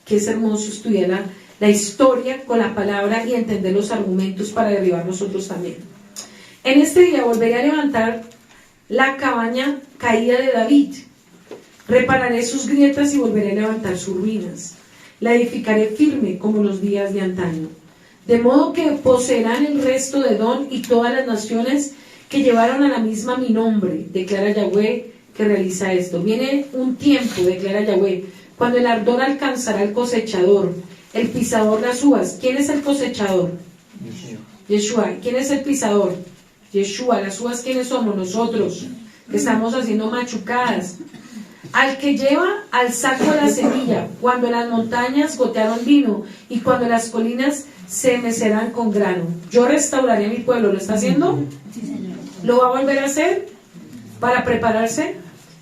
que es hermoso estudiar la historia con la palabra y entender los argumentos para derribar nosotros también. En este día volveré a levantar la cabaña caída de David. Repararé sus grietas y volveré a levantar sus ruinas. La edificaré firme como los días de antaño. De modo que poseerán el resto de Edom y todas las naciones que llevaron a la misma mi nombre, declara Yahweh que realiza esto. Viene un tiempo, declara Yahweh, cuando el ardor alcanzará al cosechador, el pisador las uvas. ¿Quién es el cosechador? Yeshua. ¿Quién es el pisador? Yeshua. Las uvas, ¿quiénes somos? Nosotros, que estamos haciendo machucadas. Al que lleva al saco la semilla, cuando las montañas gotearon vino y cuando las colinas se mecerán con grano. Yo restauraré a mi pueblo. ¿Lo está haciendo? Sí, señor. ¿Lo va a volver a hacer para prepararse?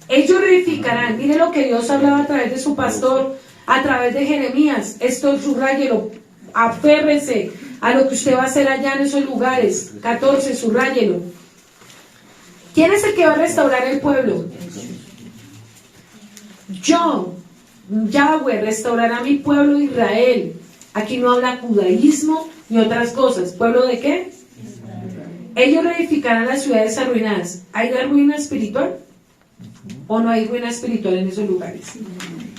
Ellos reedificarán. Mire lo que Dios hablaba a través de su pastor, a través de Jeremías. Esto subrayelo, aférrese a lo que usted va a hacer allá en esos lugares. 14, subrayelo. ¿Quién es el que va a restaurar el pueblo? Yo, Yahweh, restaurará mi pueblo Israel. Aquí no habla judaísmo ni otras cosas. ¿Pueblo de qué? Ellos reedificarán las ciudades arruinadas. ¿Hay ruina espiritual? ¿O no hay ruina espiritual en esos lugares?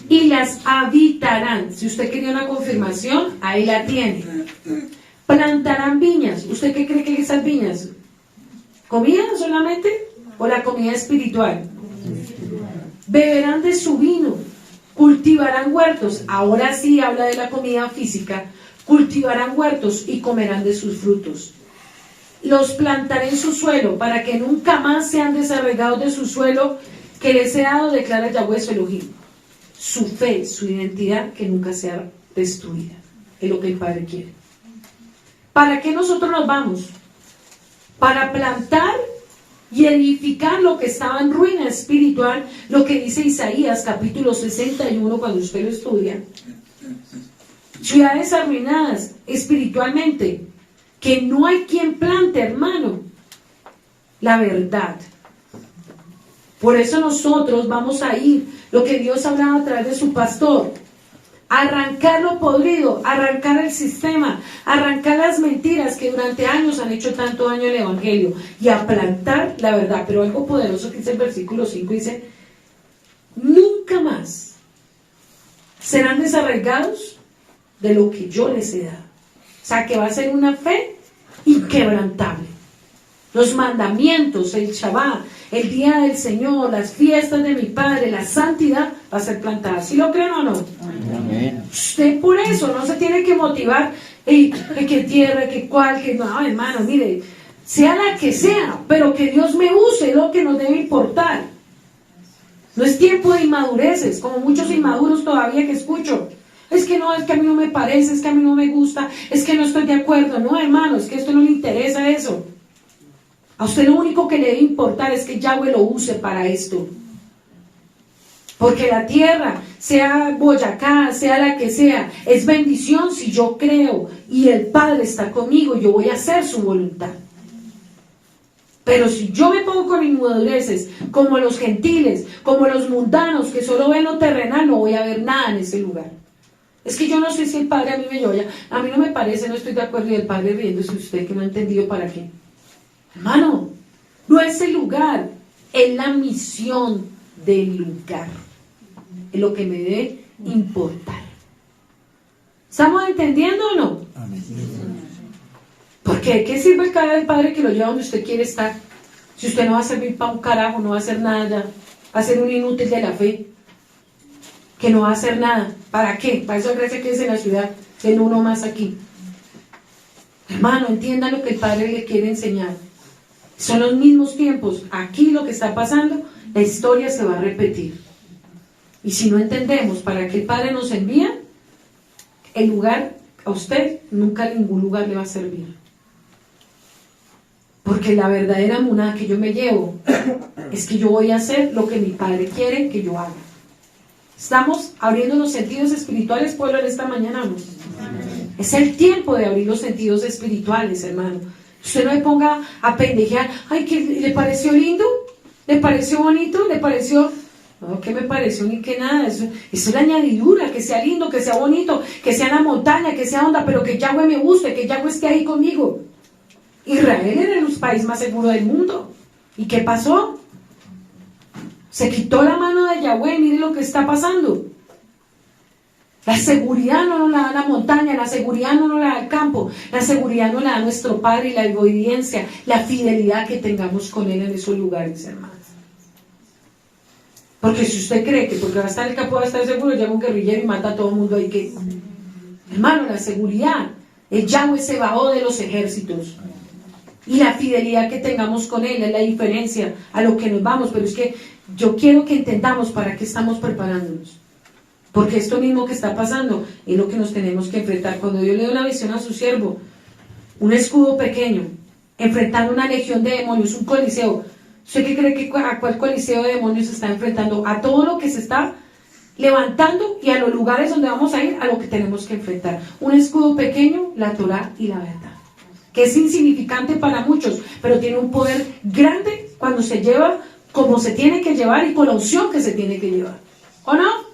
Y las habitarán. Si usted quería una confirmación, ahí la tiene. Plantarán viñas. ¿Usted qué cree que es esas viñas? ¿Comida solamente? ¿O la comida espiritual? Beberán de su vino, cultivarán huertos. Ahora sí habla de la comida física. Cultivarán huertos y comerán de sus frutos. Los plantaré en su suelo para que nunca más sean desarraigados de su suelo que les he dado, declara Yahweh su Elohim. Su fe, su identidad, que nunca sea destruida. Es lo que el Padre quiere. ¿Para qué nosotros nos vamos? Para plantar y edificar lo que estaba en ruina espiritual, lo que dice Isaías capítulo 61 cuando usted lo estudia. Ciudades arruinadas espiritualmente, que no hay quien plante, hermano, la verdad. Por eso nosotros vamos a ir, lo que Dios hablaba a través de su pastor, arrancar lo podrido, arrancar el sistema, arrancar las mentiras que durante años han hecho tanto daño al Evangelio y a plantar la verdad. Pero algo poderoso que dice el versículo 5, dice, nunca más serán desarraigados de lo que yo les he dado. O sea, que va a ser una fe inquebrantable. Los mandamientos, el Shabbat, el día del Señor, las fiestas de mi Padre, la santidad va a ser plantada. ¿Sí lo creen o no? Amén. Usted por eso no se tiene que motivar que tierra, que cual, que no, hermano, mire, sea la que sea, pero que Dios me use, es lo que nos debe importar. No es tiempo de inmadureces, como muchos inmaduros todavía que escucho. Es que no, es que a mí no me parece, es que a mí no me gusta, es que no estoy de acuerdo. No, hermano, es que a usted no le interesa eso. A usted lo único que le debe importar es que Yahweh lo use para esto. Porque la tierra, sea Boyacá, sea la que sea, es bendición si yo creo y el Padre está conmigo, yo voy a hacer su voluntad. Pero si yo me pongo con inmadureces, como los gentiles, como los mundanos, que solo ven lo terrenal, no voy a ver nada en ese lugar. Es que yo no sé si el Padre a mí me oye, a mí no me parece, no estoy de acuerdo, y el Padre riéndose usted que no ha entendido para qué. Hermano, no es el lugar, es la misión del lugar. Es lo que me debe importar. ¿Estamos entendiendo o no? Amén. Porque ¿qué sirve el cara del Padre que lo lleva donde usted quiere estar? Si usted no va a servir para un carajo, no va a hacer nada ya, va a ser un inútil de la fe, que no va a hacer nada. ¿Para qué? Para eso gracias que es en la ciudad, siendo uno más aquí. Hermano, entienda lo que el Padre le quiere enseñar. Son los mismos tiempos. Aquí lo que está pasando, la historia se va a repetir. Y si no entendemos para qué el Padre nos envía, el lugar, a usted, nunca ningún lugar le va a servir. Porque la verdadera muná que yo me llevo es que yo voy a hacer lo que mi Padre quiere que yo haga. Estamos abriendo los sentidos espirituales, pueblo, en esta mañana, ¿no? Es el tiempo de abrir los sentidos espirituales, hermano. Usted no me ponga a pendejear. Ay, ¿qué le pareció lindo? ¿Le pareció bonito? ¿Le pareció...? No, ¿qué me pareció? Ni que nada. Eso es la añadidura, que sea lindo, que sea bonito, que sea en la montaña, que sea onda, pero que Yahweh me guste, que Yahweh esté ahí conmigo. Israel era el país más seguro del mundo. ¿Y qué pasó? Se quitó la mano de Yahweh. Mire lo que está pasando. La seguridad no nos la da la montaña, la seguridad no nos la da el campo, la seguridad nos la da nuestro Padre y la obediencia, la fidelidad que tengamos con Él en esos lugares, hermanos. Porque si usted cree que porque va a estar en el campo va a estar seguro, llega un guerrillero y mata a todo el mundo ahí, que... Hermano, la seguridad, el Yahweh se bajó de los ejércitos. Y la fidelidad que tengamos con Él es la diferencia a lo que nos vamos. Pero es que yo quiero que entendamos para qué estamos preparándonos. Porque esto mismo que está pasando es lo que nos tenemos que enfrentar. Cuando Dios le dio una visión a su siervo, un escudo pequeño, enfrentando una legión de demonios, un coliseo. ¿Usted qué cree que a cuál coliseo de demonios se está enfrentando? A todo lo que se está levantando y a los lugares donde vamos a ir, a lo que tenemos que enfrentar. Un escudo pequeño, la Torá y la verdad. Que es insignificante para muchos, pero tiene un poder grande cuando se lleva como se tiene que llevar y con la unción que se tiene que llevar. ¿O no?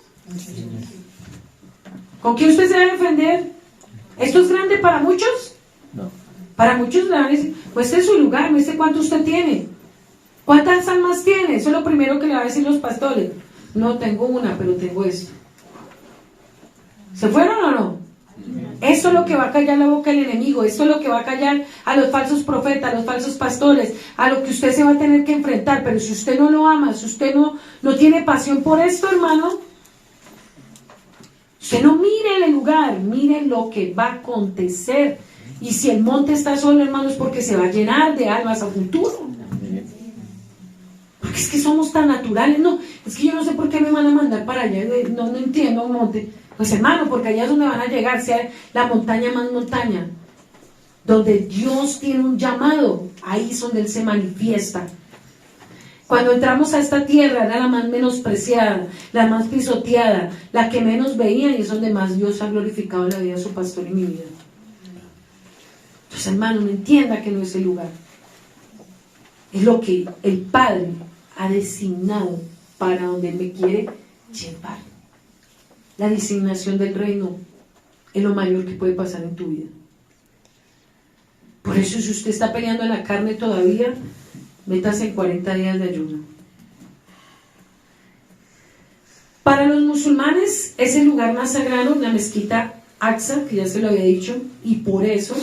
¿Con qué usted se debe defender? ¿Esto es grande para muchos? No. Para muchos le van a decir, muestre su lugar, muestre cuánto usted tiene. ¿Cuántas almas tiene? Eso es lo primero que le van a decir los pastores. No tengo una, pero tengo esto. ¿Se fueron o no? Esto es lo que va a callar la boca del enemigo. Esto es lo que va a callar a los falsos profetas, a los falsos pastores, a lo que usted se va a tener que enfrentar. Pero si usted no lo ama, si usted no tiene pasión por esto, hermano, usted no mire el lugar, mire lo que va a acontecer. Y si el monte está solo, hermano, es porque se va a llenar de almas a futuro. Porque es que somos tan naturales. No, es que yo no sé por qué me van a mandar para allá. No entiendo un monte. Pues hermano, porque allá es donde van a llegar, sea la montaña más montaña. Donde Dios tiene un llamado, ahí es donde Él se manifiesta. Cuando entramos a esta tierra era la más menospreciada, la más pisoteada, la que menos veía, y es donde más Dios ha glorificado en la vida de su pastor y mi vida. Entonces hermano, no entienda que no es el lugar. Es lo que el Padre ha designado para donde Él me quiere llevar. La designación del reino es lo mayor que puede pasar en tu vida. Por eso si usted está peleando en la carne todavía, métase en 40 días de ayuno. Para los musulmanes es el lugar más sagrado, la mezquita Aqsa, que ya se lo había dicho, y por eso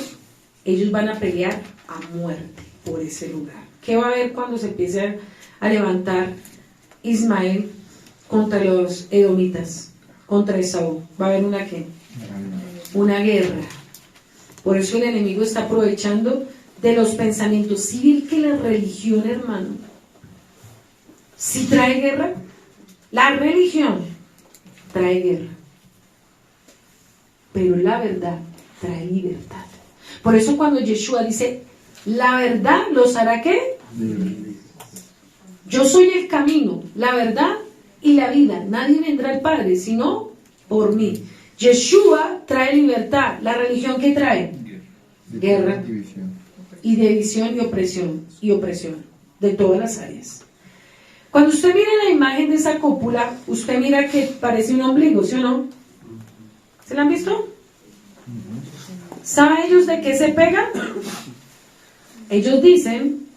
ellos van a pelear a muerte por ese lugar. ¿Qué va a haber cuando se empiece a levantar Ismael contra los edomitas, contra Esaú? Va a haber una ¿qué? Una guerra. Por eso el enemigo está aprovechando de los pensamientos. ¿Sí que la religión, hermano, sí trae guerra? La religión trae guerra, pero la verdad trae libertad. Por eso cuando Yeshua dice, la verdad los hará ¿qué? Yo soy el camino, la verdad y la vida. Nadie vendrá al Padre sino por mí. Yeshua trae libertad. ¿La religión qué trae? Guerra y división y opresión de todas las áreas. Cuando usted mira la imagen de esa cúpula, usted mira que parece un ombligo, ¿sí o no? ¿Se la han visto? ¿Saben ellos de qué se pega? Ellos dicen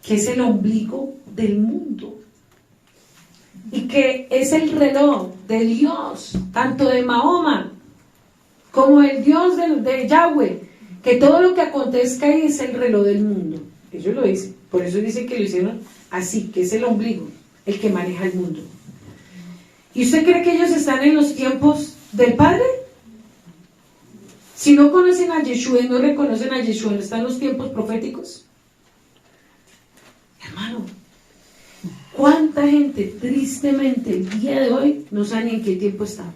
que es el ombligo del mundo y que es el reloj de Dios, tanto de Mahoma como el Dios de Yahweh, que todo lo que acontezca ahí es el reloj del mundo. Ellos lo dicen, por eso dicen que lo hicieron así, que es el ombligo, el que maneja el mundo. ¿Y usted cree que ellos están en los tiempos del Padre? Si no conocen a Yeshua y no reconocen a Yeshua, ¿no están los tiempos proféticos? Hermano, ¿cuánta gente tristemente el día de hoy no sabe ni en qué tiempo estamos?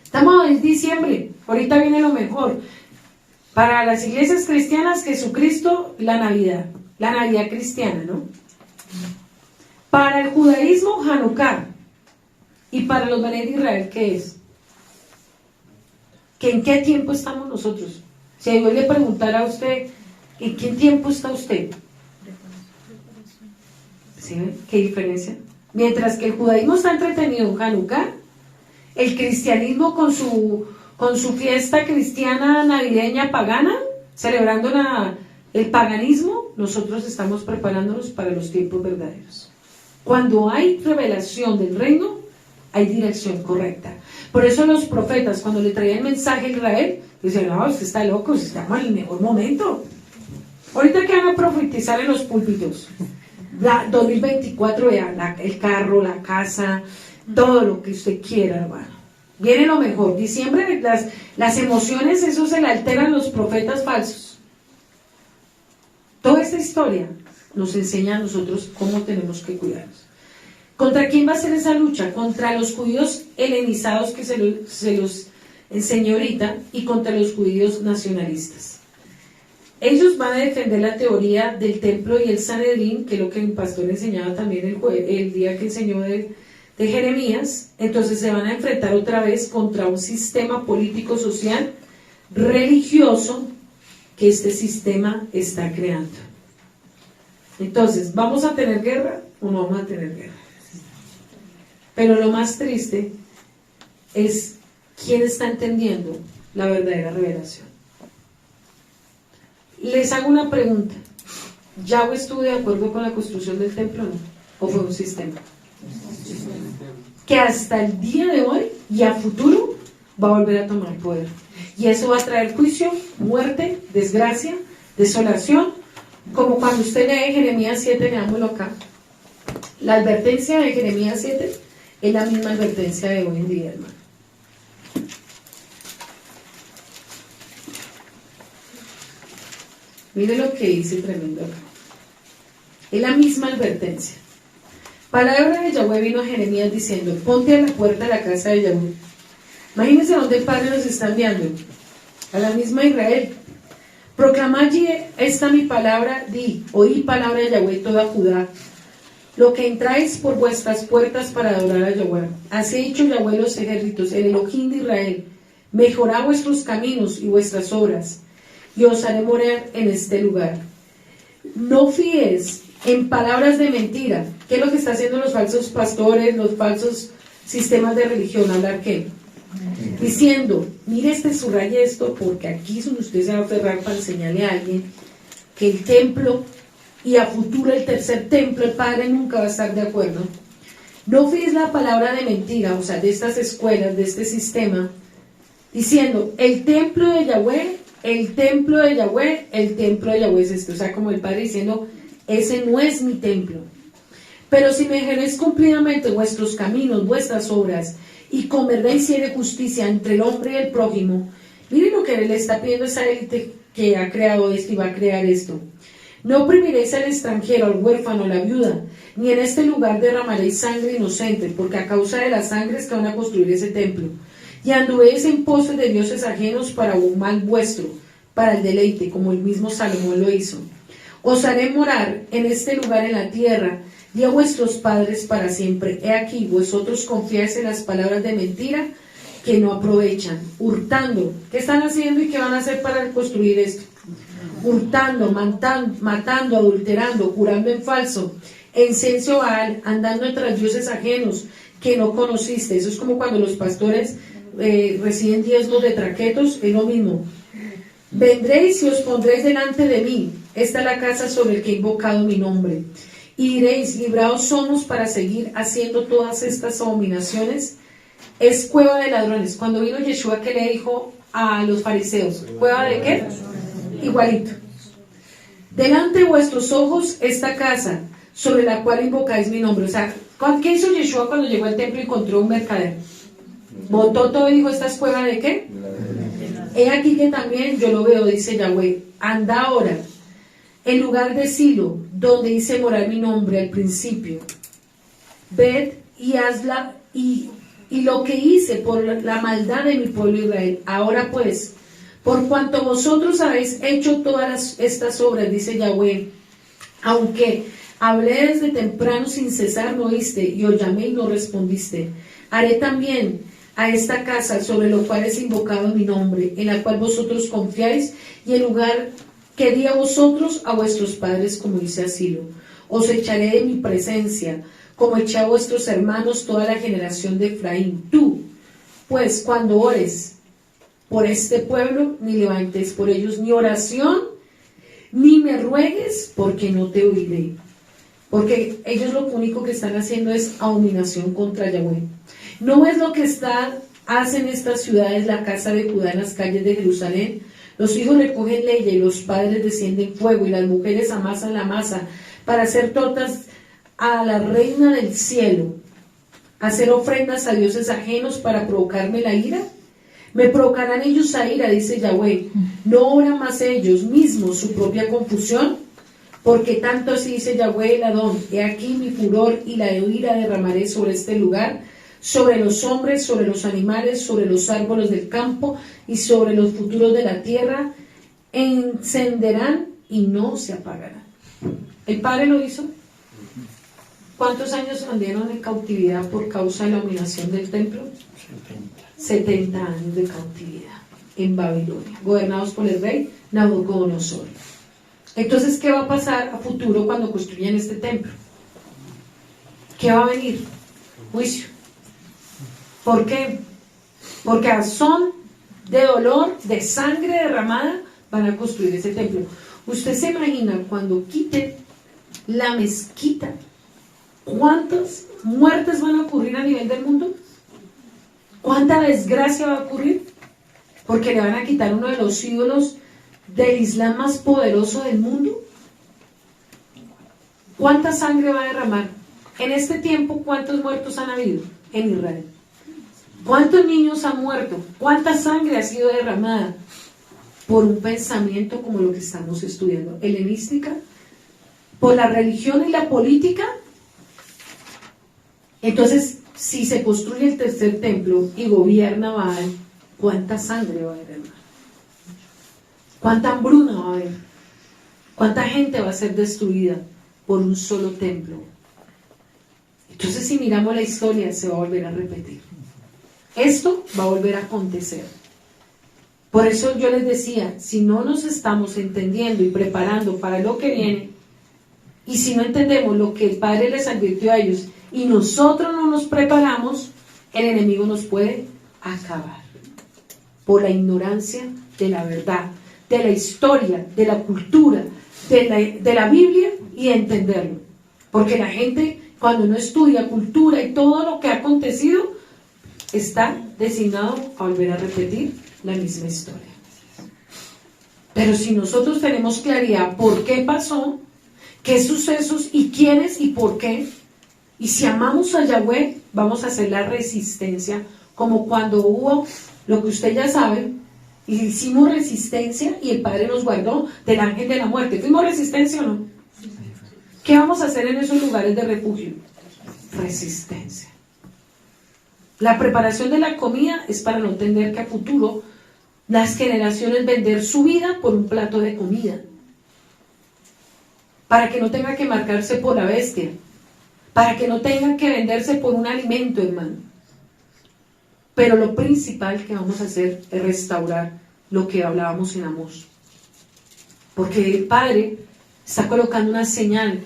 Estamos en diciembre, ahorita viene lo mejor. Para las iglesias cristianas, Jesucristo, la Navidad cristiana, ¿no? Para el judaísmo, Hanukkah. Y para los Bene Israel, ¿qué es? ¿Que en qué tiempo estamos nosotros? Si yo le preguntara a usted, ¿en qué tiempo está usted? ¿Sí ven? ¿Qué diferencia? Mientras que el judaísmo está entretenido en Hanukkah, el cristianismo con su fiesta cristiana navideña pagana, celebrando el paganismo, nosotros estamos preparándonos para los tiempos verdaderos. Cuando hay revelación del reino, hay dirección correcta. Por eso los profetas, cuando le traían mensaje a Israel, decían, no, usted está loco, estamos en el mejor momento. Ahorita que van a profetizar en los púlpitos, 2024, vean, el carro, la casa, todo lo que usted quiera, hermano. Viene lo mejor. Diciembre, las emociones, eso se le alteran los profetas falsos. Toda esta historia nos enseña a nosotros cómo tenemos que cuidarnos. ¿Contra quién va a ser esa lucha? Contra los judíos helenizados que se los enseñé ahorita y contra los judíos nacionalistas. Ellos van a defender la teoría del templo y el Sanedrín, que es lo que el pastor enseñaba también el día que enseñó de Jeremías. Entonces se van a enfrentar otra vez contra un sistema político, social, religioso que este sistema está creando. Entonces, ¿vamos a tener guerra o no vamos a tener guerra? Pero lo más triste es quién está entendiendo la verdadera revelación. Les hago una pregunta. ¿Yahweh estuvo de acuerdo con la construcción del templo o no? ¿O fue un sistema? Que hasta el día de hoy y a futuro va a volver a tomar poder. Y eso va a traer juicio, muerte, desgracia, desolación, como cuando usted lee Jeremías 7, leámoslo acá. La advertencia de Jeremías 7 es la misma advertencia de hoy en día, hermano. Mire lo que dice tremendo acá. Es la misma advertencia. Palabra de Yahweh vino a Jeremías diciendo, ponte a la puerta de la casa de Yahweh. Imagínense dónde el Padre nos está enviando. A la misma Israel. Proclama allí esta mi palabra, oí palabra de Yahweh toda Judá. Lo que entráis por vuestras puertas para adorar a Yahweh. Así ha dicho Yahweh los ejércitos, el Elohim de Israel. Mejorad vuestros caminos y vuestras obras, y os haré morar en este lugar. No fíes en palabras de mentira. ¿Qué es lo que están haciendo los falsos pastores, los falsos sistemas de religión? ¿Hablar qué? Diciendo, mire subraye esto, porque aquí es donde usted se va a aferrar para enseñarle a alguien que el templo y a futuro el tercer templo, el Padre nunca va a estar de acuerdo. No fíes la palabra de mentira, o sea, de estas escuelas, de este sistema, diciendo, el templo de Yahweh el templo de Yahweh es este. O sea, como el Padre diciendo, ese no es mi templo. Pero si me dejaréis cumplidamente vuestros caminos, vuestras obras, y comeré y hiciere justicia entre el hombre y el prójimo. Miren lo que le está pidiendo esa élite que ha creado esto y va a crear esto. No oprimiréis al extranjero, al huérfano, a la viuda, ni en este lugar derramaréis sangre inocente, porque a causa de las sangres que van a construir ese templo. Y anduvéis en poses de dioses ajenos para un mal vuestro, para el deleite, como el mismo Salomón lo hizo. Os haré morar en este lugar en la tierra, y a vuestros padres para siempre. He aquí, vosotros confiáis en las palabras de mentira que no aprovechan, hurtando. ¿Qué están haciendo y qué van a hacer para construir esto? Hurtando, matando, adulterando, jurando en falso, en censo Baal, andando tras dioses ajenos que no conociste. Eso es como cuando los pastores reciben diezmos de traquetos, es lo mismo. Vendréis y os pondréis delante de mí. Esta es la casa sobre el que he invocado mi nombre. Y diréis, librados somos para seguir haciendo todas estas abominaciones. Es cueva de ladrones. Cuando vino Yeshua, ¿qué le dijo a los fariseos? ¿Cueva de qué? Igualito. Delante de vuestros ojos esta casa, sobre la cual invocáis mi nombre. O sea, ¿qué hizo Yeshua cuando llegó al templo y encontró un mercader? Botó todo y dijo, ¿esta es cueva de qué? He aquí que también yo lo veo, dice Yahweh. Anda ahora, en lugar de Silo, donde hice morar mi nombre al principio. Ved y hazla, y lo que hice por la maldad de mi pueblo Israel. Ahora pues, por cuanto vosotros habéis hecho todas estas obras, dice Yahweh, aunque hablé desde temprano sin cesar, no oíste, y os llamé y no respondiste. Haré también a esta casa sobre lo cual es invocado mi nombre, en la cual vosotros confiáis, y el lugar que di a vosotros, a vuestros padres, como dice Asilo. Os echaré de mi presencia, como eché a vuestros hermanos toda la generación de Efraín. Tú, pues, cuando ores por este pueblo, ni levantes por ellos ni oración, ni me ruegues, porque no te oiré. Porque ellos lo único que están haciendo es abominación contra Yahweh. ¿No es lo que hacen estas ciudades, la casa de Judá en las calles de Jerusalén? Los hijos recogen leña y los padres descienden fuego y las mujeres amasan la masa para hacer tortas a la reina del cielo, hacer ofrendas a dioses ajenos para provocarme la ira. Me provocarán ellos a ira, dice Yahweh. ¿No obran más ellos mismos su propia confusión? Porque tanto así dice Yahweh el Adón, he aquí mi furor y la ira derramaré sobre este lugar, sobre los hombres, sobre los animales, sobre los árboles del campo y sobre los futuros de la tierra, encenderán y no se apagarán. ¿El Padre lo hizo? ¿Cuántos años anduvieron en cautividad por causa de la dominación del templo? 70 años de cautividad en Babilonia, gobernados por el rey Nabucodonosor. Entonces, ¿qué va a pasar a futuro cuando construyan este templo? ¿Qué va a venir? Juicio. ¿Por qué? Porque a son de dolor, de sangre derramada, van a construir ese templo. ¿Usted se imagina cuando quiten la mezquita, cuántas muertes van a ocurrir a nivel del mundo? ¿Cuánta desgracia va a ocurrir? Porque le van a quitar uno de los ídolos del Islam más poderoso del mundo. ¿Cuánta sangre va a derramar? En este tiempo, ¿cuántos muertos han habido en Israel? ¿Cuántos niños han muerto? ¿Cuánta sangre ha sido derramada por un pensamiento como lo que estamos estudiando? Helenística, por la religión y la política. Entonces, si se construye el tercer templo y gobierna Baal, ¿cuánta sangre va a derramar? ¿Cuánta hambruna va a haber? ¿Cuánta gente va a ser destruida por un solo templo? Entonces, si miramos la historia, se va a volver a repetir. Esto va a volver a acontecer. Por eso yo les decía, si no nos estamos entendiendo y preparando para lo que viene, y si no entendemos lo que el Padre les advirtió a ellos, y nosotros no nos preparamos, el enemigo nos puede acabar. Por la ignorancia de la verdad, de la historia, de la cultura, de la Biblia y entenderlo. Porque la gente, cuando no estudia cultura y todo lo que ha acontecido, está designado a volver a repetir la misma historia. Pero si nosotros tenemos claridad por qué pasó, qué sucesos y quiénes y por qué, y si amamos a Yahweh, vamos a hacer la resistencia, como cuando hubo lo que usted ya sabe, y hicimos resistencia y el Padre nos guardó del ángel de la muerte. ¿Fuimos resistencia o no? ¿Qué vamos a hacer en esos lugares de refugio? Resistencia. La preparación de la comida es para no tener que a futuro las generaciones vender su vida por un plato de comida. Para que no tenga que marcarse por la bestia. Para que no tengan que venderse por un alimento, hermano. Pero lo principal que vamos a hacer es restaurar lo que hablábamos en Amós. Porque el Padre está colocando una señal.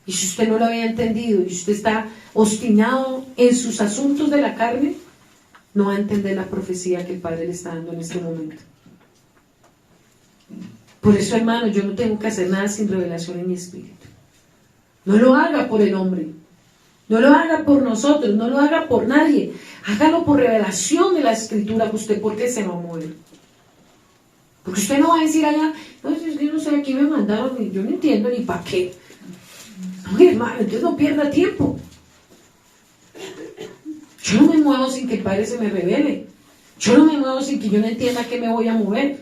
Y si usted no lo había entendido, y usted está obstinado en sus asuntos de la carne, no va a entender la profecía que el Padre le está dando en este momento. Por eso, hermano, yo no tengo que hacer nada sin revelación en mi espíritu. No lo haga por el hombre. No lo haga por nosotros, no lo haga por nadie. Hágalo por revelación de la Escritura, usted porque se va a mover. Porque usted no va a decir allá, no, es que yo no sé, aquí me mandaron, yo no entiendo ni para qué. No, hermano, entonces no pierda tiempo. Yo no me muevo sin que el Padre se me revele. Yo no me muevo sin que yo no entienda a qué me voy a mover.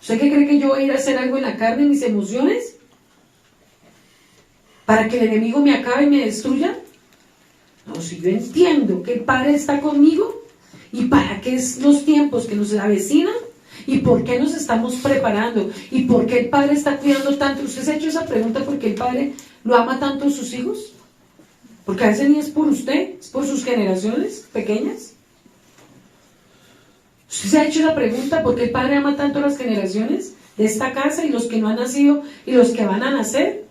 ¿Usted qué cree que yo voy a ir a hacer algo en la carne, en mis emociones? ¿Para que el enemigo me acabe y me destruya? No, si yo entiendo que el Padre está conmigo y para qué es los tiempos que nos avecinan y por qué nos estamos preparando y por qué el Padre está cuidando tanto. ¿Usted se ha hecho esa pregunta por qué el Padre lo ama tanto a sus hijos? Porque a veces ni es por usted, es por sus generaciones pequeñas. ¿Usted se ha hecho esa pregunta por qué el Padre ama tanto a las generaciones de esta casa y los que no han nacido y los que van a nacer?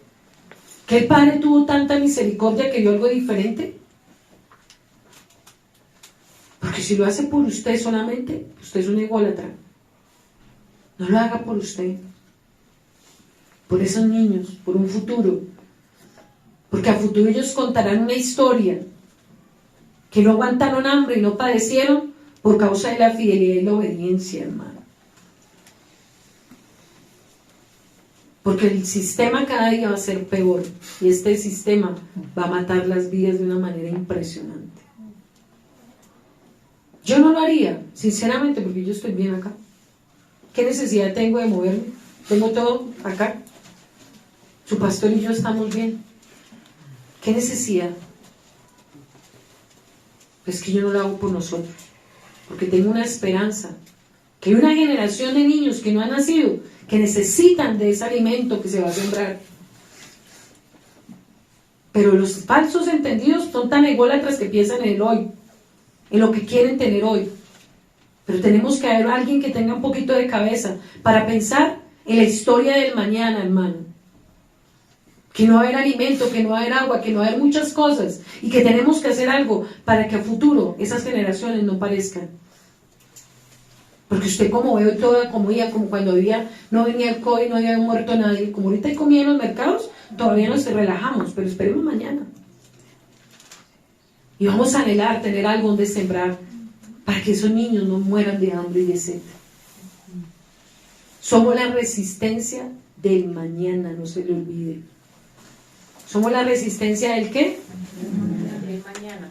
¿Que el Padre tuvo tanta misericordia que vio algo diferente? Porque si lo hace por usted solamente, usted es un ególatra. No lo haga por usted, por esos niños, por un futuro. Porque a futuro ellos contarán una historia que no aguantaron hambre y no padecieron por causa de la fidelidad y la obediencia, hermano. Porque el sistema cada día va a ser peor y este sistema va a matar las vidas de una manera impresionante. Yo no lo haría, sinceramente, porque yo estoy bien acá. ¿Qué necesidad tengo de moverme? Tengo todo acá. Su pastor y yo estamos bien. ¿Qué necesidad? Pues que yo no lo hago por nosotros, porque tengo una esperanza, que hay una generación de niños que no han nacido, que necesitan de ese alimento que se va a sembrar. Pero los falsos entendidos son tan ególatras que piensan en el hoy, en lo que quieren tener hoy. Pero tenemos que haber alguien que tenga un poquito de cabeza para pensar en la historia del mañana, hermano. Que no va a haber alimento, que no va a haber agua, que no va a haber muchas cosas y que tenemos que hacer algo para que a futuro esas generaciones no parezcan. Porque usted como ve toda comida, como cuando no venía el COVID, no había muerto nadie, como ahorita hay comida en los mercados, todavía nos relajamos, pero esperemos mañana. Y vamos a anhelar tener algo donde sembrar para que esos niños no mueran de hambre y de sed. Somos la resistencia del mañana, no se le olvide. ¿Somos la resistencia del qué? Del mañana.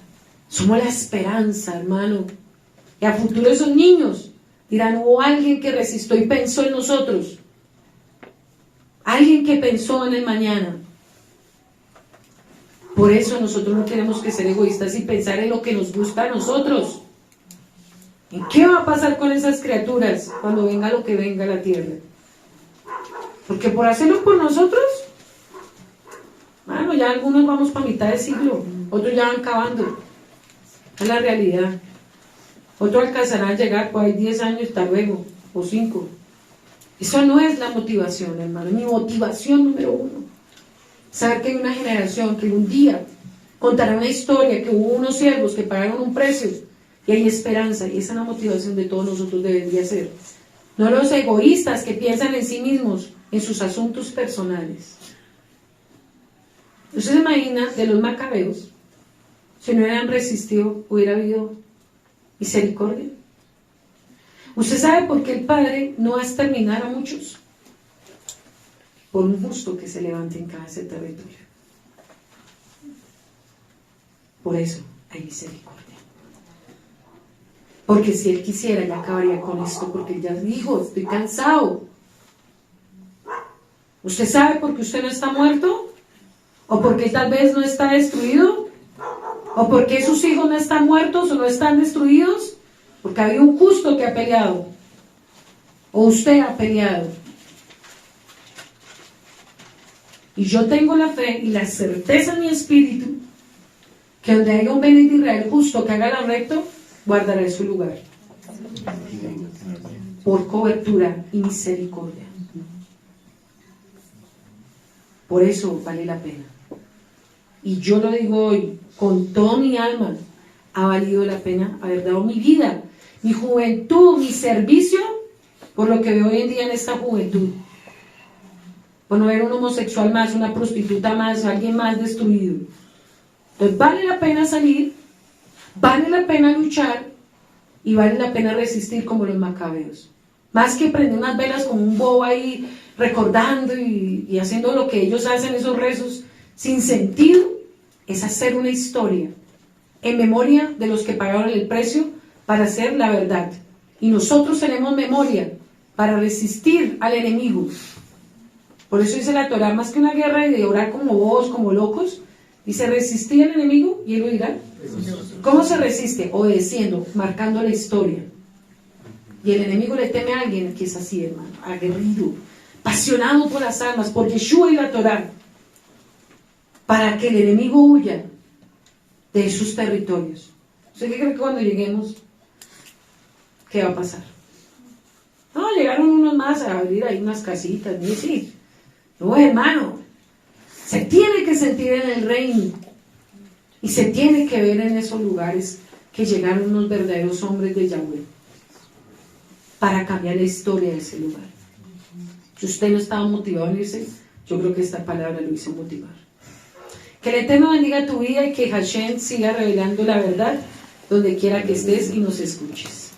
Somos la esperanza, hermano. Y a futuro esos niños dirán, hubo alguien que resistió y pensó en nosotros. Alguien que pensó en el mañana. Por eso nosotros no tenemos que ser egoístas y pensar en lo que nos gusta a nosotros. ¿Y qué va a pasar con esas criaturas cuando venga lo que venga a la tierra? Porque por hacerlo por nosotros, bueno, ya algunos vamos para mitad de siglo, otros ya van cavando. Es la realidad. Otros alcanzarán a llegar por ahí 10 años, hasta luego, o 5. Eso no es la motivación, hermano. Mi motivación número 1. Saber que hay una generación que un día contará una historia, que hubo unos siervos que pagaron un precio y hay esperanza. Y esa es la motivación de todos nosotros debería ser. No los egoístas que piensan en sí mismos, en sus asuntos personales. ¿Usted se imagina de los macabeos? Si no hubieran resistido, hubiera habido misericordia. ¿Usted sabe por qué el Padre no va a exterminar a muchos? Por un justo que se levante en cada ese territorio. Por eso hay misericordia. Porque si Él quisiera, ya acabaría con esto, porque Él ya dijo, estoy cansado. ¿Usted sabe por qué usted no está muerto? ¿O porque tal vez no está destruido? ¿O porque sus hijos no están muertos o no están destruidos? Porque había un justo que ha peleado. O usted ha peleado. Y yo tengo la fe y la certeza en mi espíritu que donde haya un Bené de Israel justo que haga lo recto, guardará su lugar. Por cobertura y misericordia. Por eso vale la pena. Y yo lo digo hoy, con toda mi alma, ha valido la pena haber dado mi vida, mi juventud, mi servicio, por lo que veo hoy en día en esta juventud. Por no ver un homosexual más, una prostituta más, alguien más destruido. Entonces vale la pena salir, vale la pena luchar y vale la pena resistir como los macabeos. Más que prender unas velas como un bobo ahí recordando y haciendo lo que ellos hacen, esos rezos sin sentido, es hacer una historia en memoria de los que pagaron el precio para hacer la verdad. Y nosotros tenemos memoria para resistir al enemigo. Por eso dice la Torá, más que una guerra de orar como bobos, como locos, dice resistir al enemigo y él oirá. ¿Cómo se resiste? Obedeciendo, marcando la historia. Y el enemigo le teme a alguien que es así, hermano, aguerrido, apasionado por las almas, por Yeshua y la Torá, para que el enemigo huya de sus territorios. ¿Usted qué cree que cuando lleguemos, qué va a pasar? No, llegaron unos más a abrir ahí unas casitas, ni decir. No, hermano, se tiene que sentir en el reino y se tiene que ver en esos lugares que llegaron unos verdaderos hombres de Yahweh para cambiar la historia de ese lugar. Si usted no estaba motivado a irse, yo creo que esta palabra lo hizo motivar. Que el Eterno bendiga tu vida y que Hashem siga revelando la verdad donde quiera que estés y nos escuches.